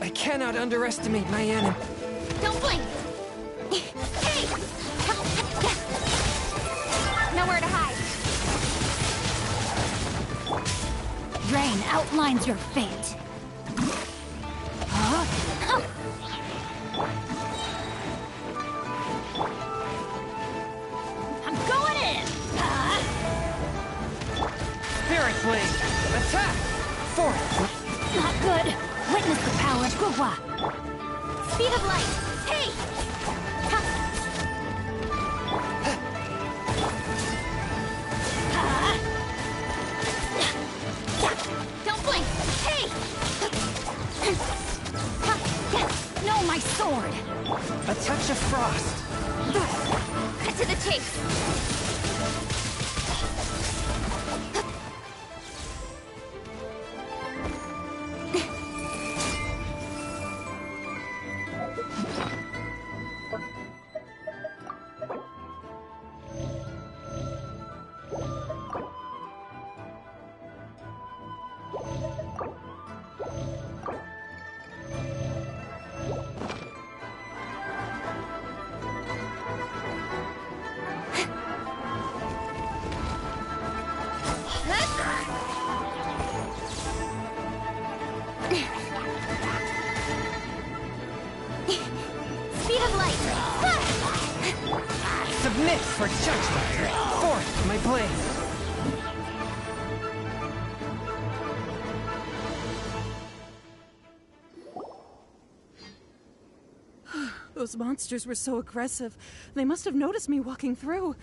Speaker 3: I cannot underestimate my enemy.
Speaker 1: Don't blink! Hey! Nowhere to hide.
Speaker 2: Rain outlines your fate. Huh? I'm going in!
Speaker 3: Spirit Blade! Attack! Forth!
Speaker 2: Not good. Witness the power of Gugwa.
Speaker 1: Speed of light! Hey! Don't blink! Hey!
Speaker 2: No, my sword!
Speaker 3: A touch of frost!
Speaker 1: Cut to the chase! Speed of light!
Speaker 3: Submit for judgment! Forth, my blade!
Speaker 13: Those monsters were so aggressive. They must have noticed me walking through.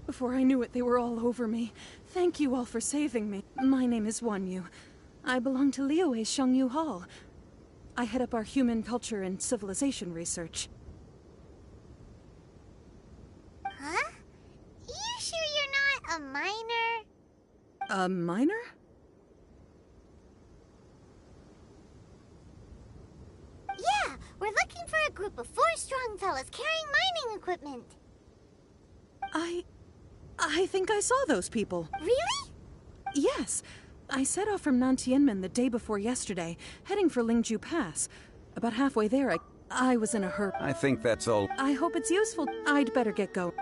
Speaker 13: Before I knew it, they were all over me. Thank you all for saving me. My name is Wanyu. I belong to Liyue's Shangyu Hall. I head up our human culture and civilization research.
Speaker 1: Huh? You sure you're not a minor?
Speaker 13: A minor?
Speaker 1: Yeah, we're looking for a group of 4 strong fellas carrying mining equipment.
Speaker 13: I think I saw those people.
Speaker 1: Really?
Speaker 13: Yes. I set off from Nantianmen the day before yesterday, heading for Lingju Pass. About halfway there, I was in a hurry.
Speaker 7: I think that's all.
Speaker 13: I hope it's useful. I'd better get going.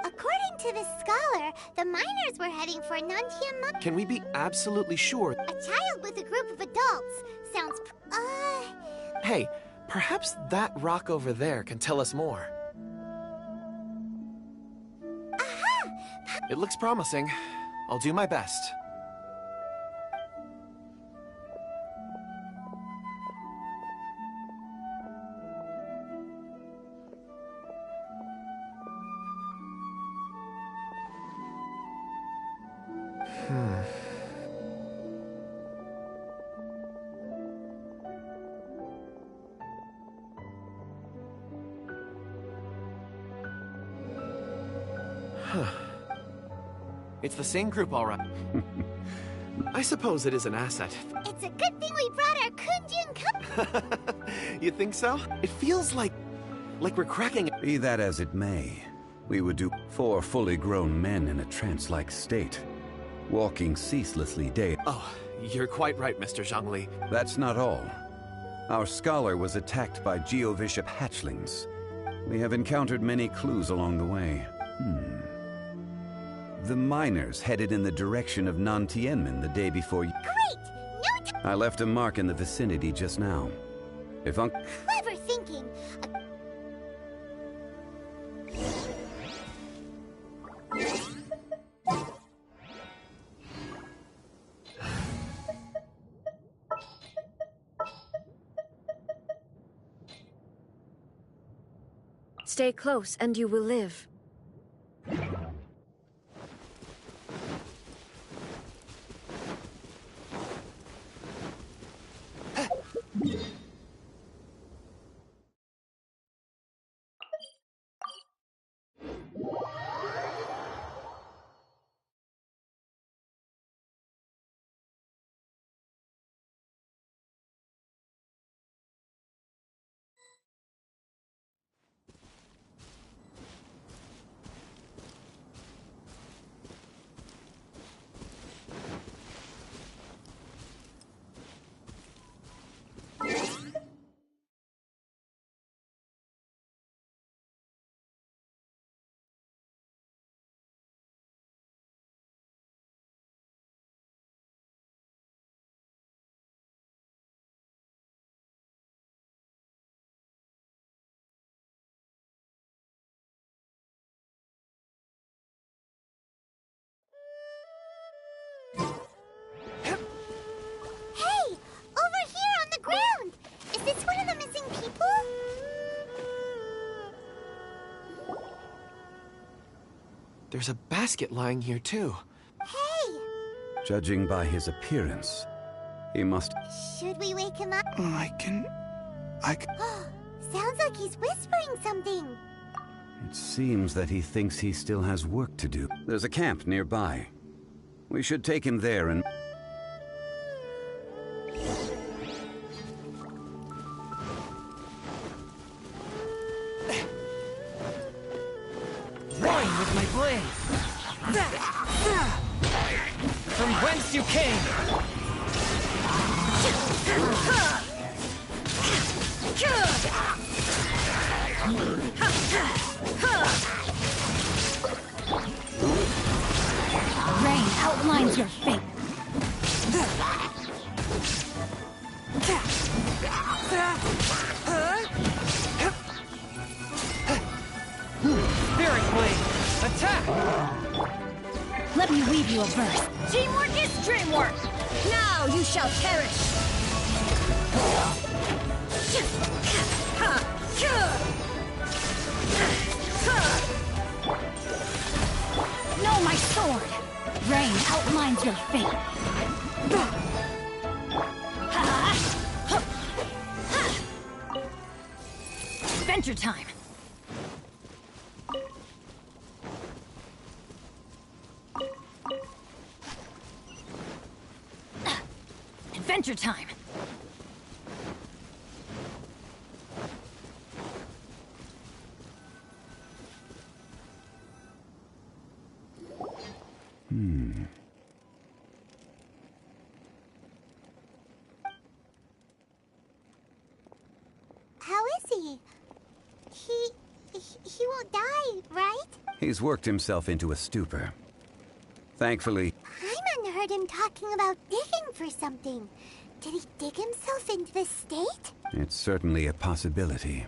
Speaker 1: According to this scholar, the miners were heading for Nantianmen.
Speaker 8: Can we be absolutely sure?
Speaker 1: A child with a group of adults. Sounds
Speaker 8: Hey, perhaps that rock over there can tell us more. It looks promising. I'll do my best. It's the same group, all right. I suppose it is an asset.
Speaker 1: It's a good thing we brought our Kunjun cup.
Speaker 8: You think so? It feels like we're cracking.
Speaker 7: Be that as it may, we would do 4 fully grown men in a trance-like state, walking ceaselessly day.
Speaker 8: Oh, you're quite right, Mr. Zhongli.
Speaker 7: That's not all. Our scholar was attacked by Geovishap hatchlings. We have encountered many clues along the way. The miners headed in the direction of Nantianmen the day before.
Speaker 1: Great! No
Speaker 7: I left a mark in the vicinity just now. If
Speaker 1: Clever thinking.
Speaker 14: Stay close and you will live.
Speaker 8: There's a basket lying here, too.
Speaker 1: Hey!
Speaker 7: Judging by his appearance, he must...
Speaker 1: Should we wake him up?
Speaker 6: I can...
Speaker 1: Sounds like he's whispering something.
Speaker 7: It seems that he thinks he still has work to do. There's a camp nearby. We should take him there and...
Speaker 3: Wine with my blade! From whence you came!
Speaker 2: Rain outlines your fate.
Speaker 3: Spirit Blade! Attack!
Speaker 2: Let me weave you a verse.
Speaker 14: Teamwork is dreamwork! Now you shall perish!
Speaker 2: Know my sword! Rain outlines your fate. Adventure time! Adventure time!
Speaker 1: How is he? He won't die, right?
Speaker 7: He's worked himself into a stupor. Thankfully...
Speaker 1: Paimon heard him talking about digging for something. Did he dig himself into this state?
Speaker 7: It's certainly a possibility.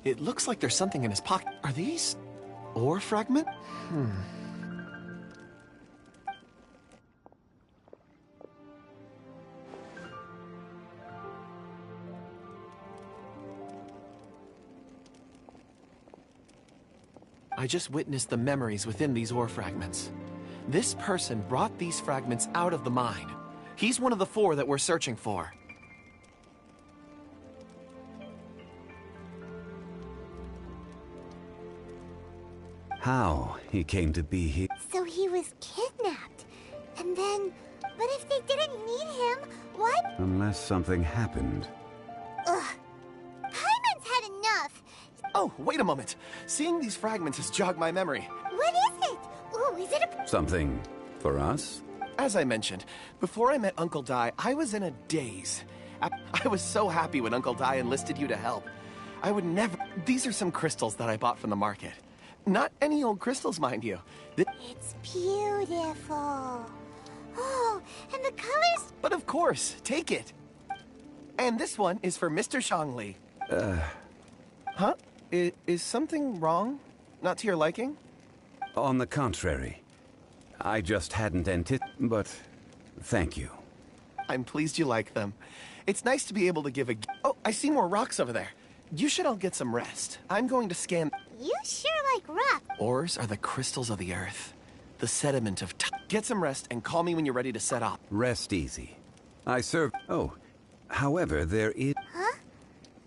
Speaker 8: It looks like there's something in his pocket. Are these... ore fragment? I just witnessed the memories within these ore fragments. This person brought these fragments out of the mine. He's one of the 4 that we're searching for.
Speaker 7: How he came to be here...
Speaker 1: So he was kidnapped. And then... But if they didn't need him, why...
Speaker 7: Unless something happened.
Speaker 1: Ugh. Paimon's had enough.
Speaker 8: Oh, wait a moment. Seeing these fragments has jogged my memory.
Speaker 1: What is it? Ooh, is it a...
Speaker 7: Something for us?
Speaker 8: As I mentioned, before I met Uncle Dai, I was in a daze. I was so happy when Uncle Dai enlisted you to help. I would never... These are some crystals that I bought from the market. Not any old crystals, mind you.
Speaker 1: It's beautiful. Oh, and the colors...
Speaker 8: But of course, take it. And this one is for Mr. Zhongli. Huh? Is something wrong? Not to your liking?
Speaker 7: On the contrary. I just hadn't but thank you.
Speaker 8: I'm pleased you like them. It's nice to be able to give a... Oh, I see more rocks over there. You should all get some rest. I'm going to scan...
Speaker 1: You sure like rock.
Speaker 8: Ores are the crystals of the earth. The sediment of time. Get some rest and call me when you're ready to set off.
Speaker 7: Rest easy. I serve... Oh, however, there is...
Speaker 1: Huh?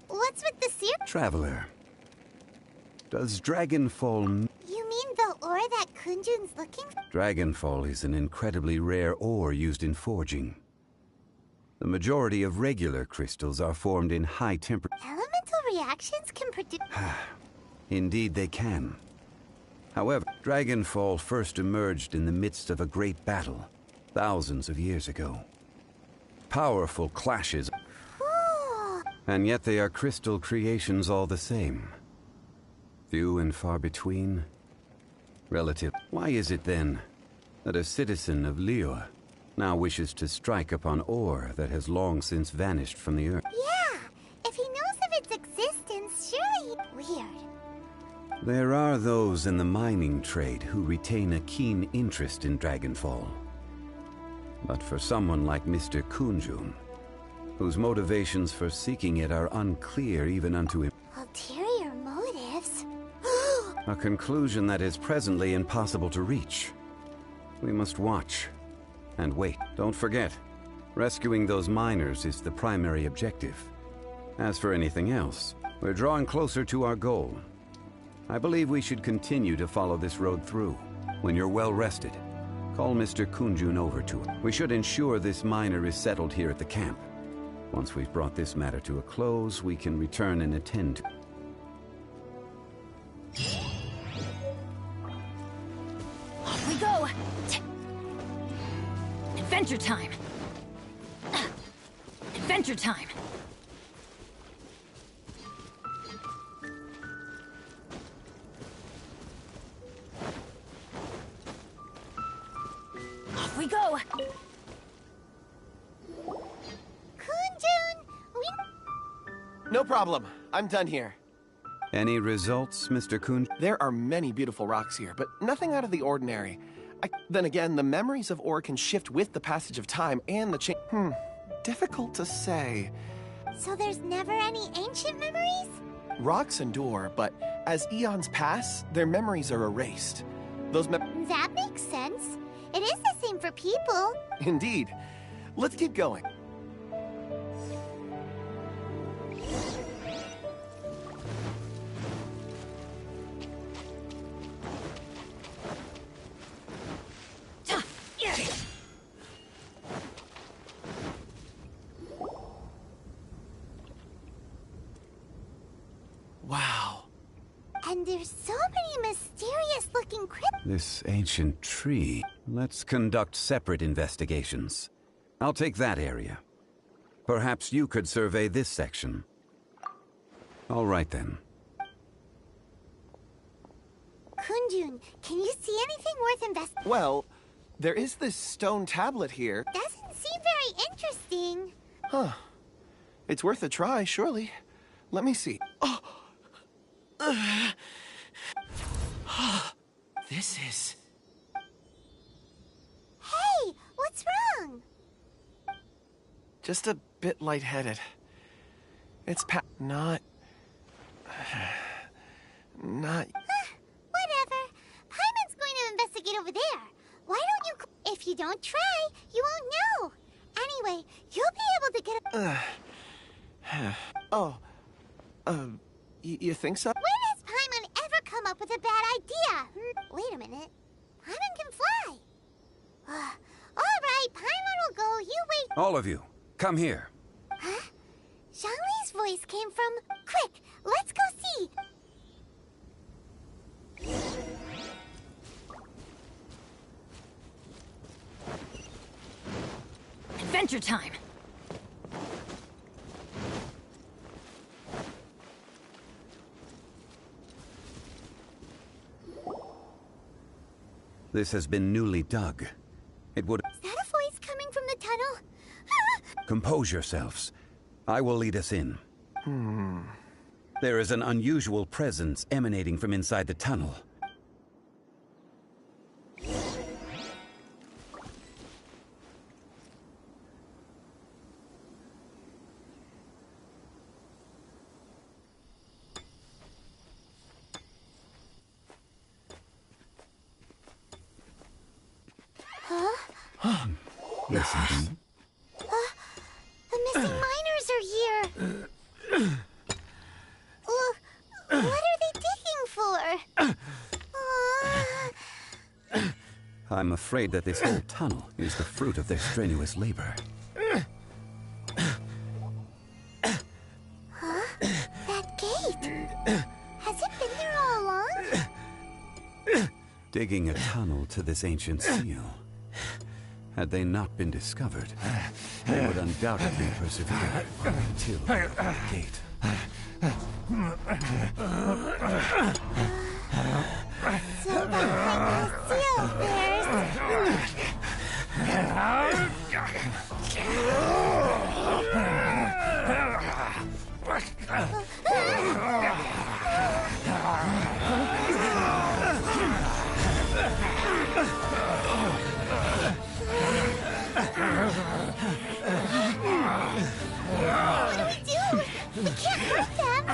Speaker 1: What's with the seer...
Speaker 7: Traveler. Does Dragonfall...
Speaker 1: You mean the ore that Kunjun's looking for?
Speaker 7: Dragonfall is an incredibly rare ore used in forging. The majority of regular crystals are formed in high temperature.
Speaker 1: Elemental reactions can produce...
Speaker 7: Indeed they can. However, Dragonfall first emerged in the midst of a great battle, thousands of years ago. Powerful clashes. And yet they are crystal creations all the same. Few and far between. Relative. Why is it then that a citizen of Liyue now wishes to strike upon ore that has long since vanished from the earth?
Speaker 1: Yeah, if he knows of its existence, surely... Weird.
Speaker 7: There are those in the mining trade who retain a keen interest in Dragonfall. But for someone like Mr. Kunjun, whose motivations for seeking it are unclear even unto him...
Speaker 1: Ulterior motives?
Speaker 7: A conclusion that is presently impossible to reach. We must watch and wait. Don't forget, rescuing those miners is the primary objective. As for anything else, we're drawing closer to our goal. I believe we should continue to follow this road through. When you're well rested, call Mr. Kunjun over to it. We should ensure this miner is settled here at the camp. Once we've brought this matter to a close, we can return and attend to.
Speaker 2: Off we go! Adventure time! Adventure time! Off we go!
Speaker 1: Kunjun,
Speaker 8: No problem. I'm done here.
Speaker 7: Any results, Mr. Kun?
Speaker 8: There are many beautiful rocks here, but nothing out of the ordinary. Then again, the memories of ore can shift with the passage of time and the change. Difficult to say.
Speaker 1: So there's never any ancient memories?
Speaker 8: Rocks endure, but as eons pass, their memories are erased.
Speaker 1: That makes sense. It is the same for people.
Speaker 8: Indeed. Let's keep going. Wow.
Speaker 1: And there's so many mysterious-looking crypts.
Speaker 7: This ancient tree. Let's conduct separate investigations. I'll take that area. Perhaps you could survey this section. All right then.
Speaker 1: Kunjun, can you see anything worth investigating?
Speaker 8: Well, there is this stone tablet here.
Speaker 1: Doesn't seem very interesting.
Speaker 8: Huh. It's worth a try, surely. Let me see. Oh! This is...
Speaker 1: Hey, what's wrong?
Speaker 8: just a bit lightheaded. It's not...
Speaker 1: Whatever. Paimon's going to investigate over there. Why don't you... If you don't try, you won't know. Anyway, you'll be able to get
Speaker 8: you think so?
Speaker 1: When has Paimon ever come up with a bad idea? Wait a minute. Paimon can fly. All right, Paimon will go. You wait.
Speaker 7: All of you, come here.
Speaker 1: Huh? Zhongli's voice came from... Quick, let's go see.
Speaker 2: Adventure time!
Speaker 7: This has been newly dug. It would...
Speaker 1: Is that a voice coming from the tunnel?
Speaker 7: Compose yourselves. I will lead us in. There is an unusual presence emanating from inside the tunnel. Listen.
Speaker 1: The missing miners are here. What are they digging for?
Speaker 7: I'm afraid that this whole tunnel is the fruit of their strenuous labor.
Speaker 1: Huh? That gate. Has it been there all along?
Speaker 7: Digging a tunnel to this ancient seal. Had they not been discovered, they would undoubtedly persevere until the gate.
Speaker 1: So behind the seal What do we do? We can't hurt them.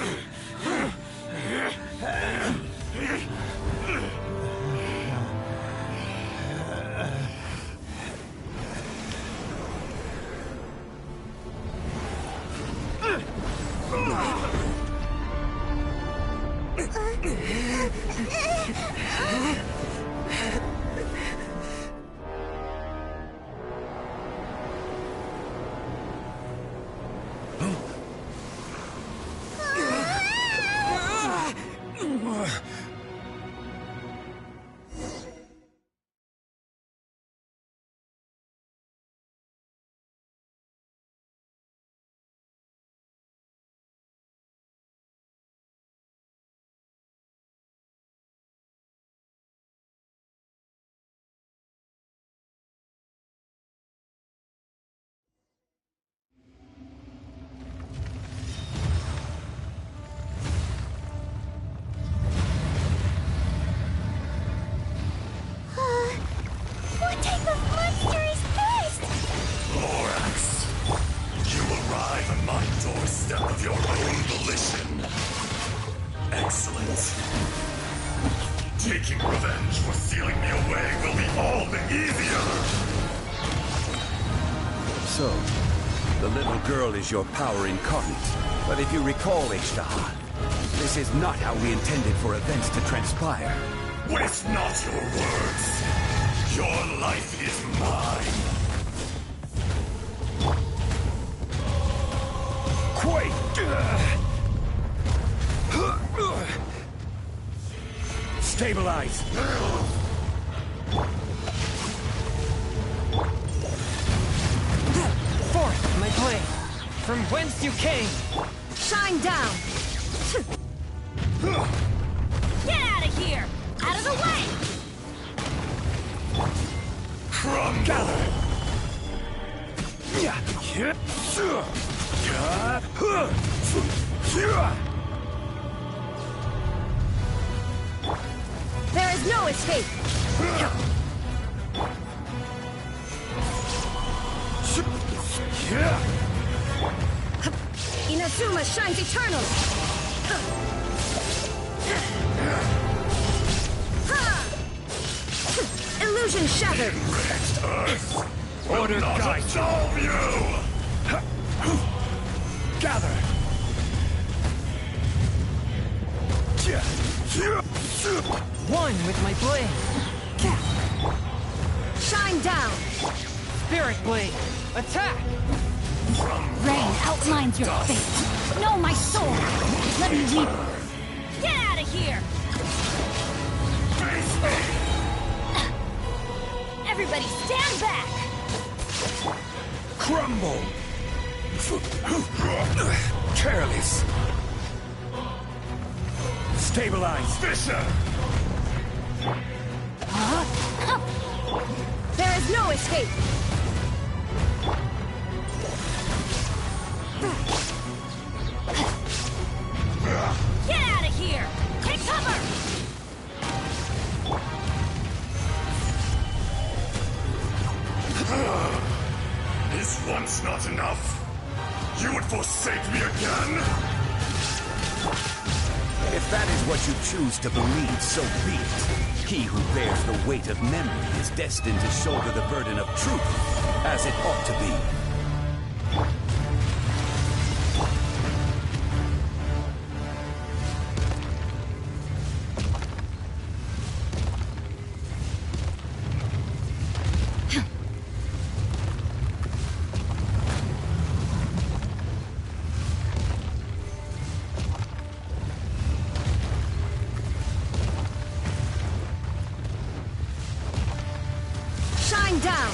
Speaker 7: so. The little girl is your power incarnate. But if you recall, H-Star, this is not how we intended for events to transpire.
Speaker 10: Waste not your words. Your life is mine.
Speaker 6: Quake! Stabilize!
Speaker 3: Forth, my blade! From whence you came!
Speaker 14: Shine down! Get out of here! Out of the way!
Speaker 10: Crumble!
Speaker 6: Gather!
Speaker 14: There is no escape! Inazuma shines eternal! Illusion shattered!
Speaker 6: Order guide
Speaker 10: Absolve you!
Speaker 6: Gather!
Speaker 3: One with my blade!
Speaker 14: Shine down!
Speaker 3: Spirit blade! Attack!
Speaker 2: Rain outlines your fate. Know my soul. Let me weep.
Speaker 14: Get out of here! Everybody stand back!
Speaker 6: Crumble! Careless! Stabilize!
Speaker 10: Fisher!
Speaker 14: There is no escape! Get out of here! Take cover!
Speaker 10: Is once not enough? You would forsake me again?
Speaker 7: If that is what you choose to believe, so be it. He who bears the weight of memory is destined to shoulder the burden of truth, as it ought to be.
Speaker 14: Shine down!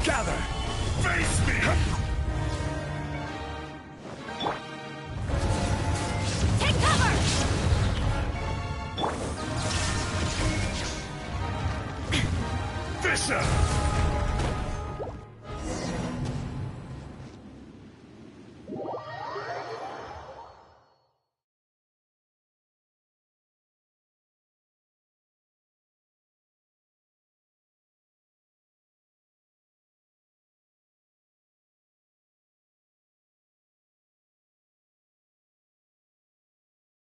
Speaker 6: Gather!
Speaker 10: Face me!
Speaker 14: Take cover!
Speaker 10: Fisher!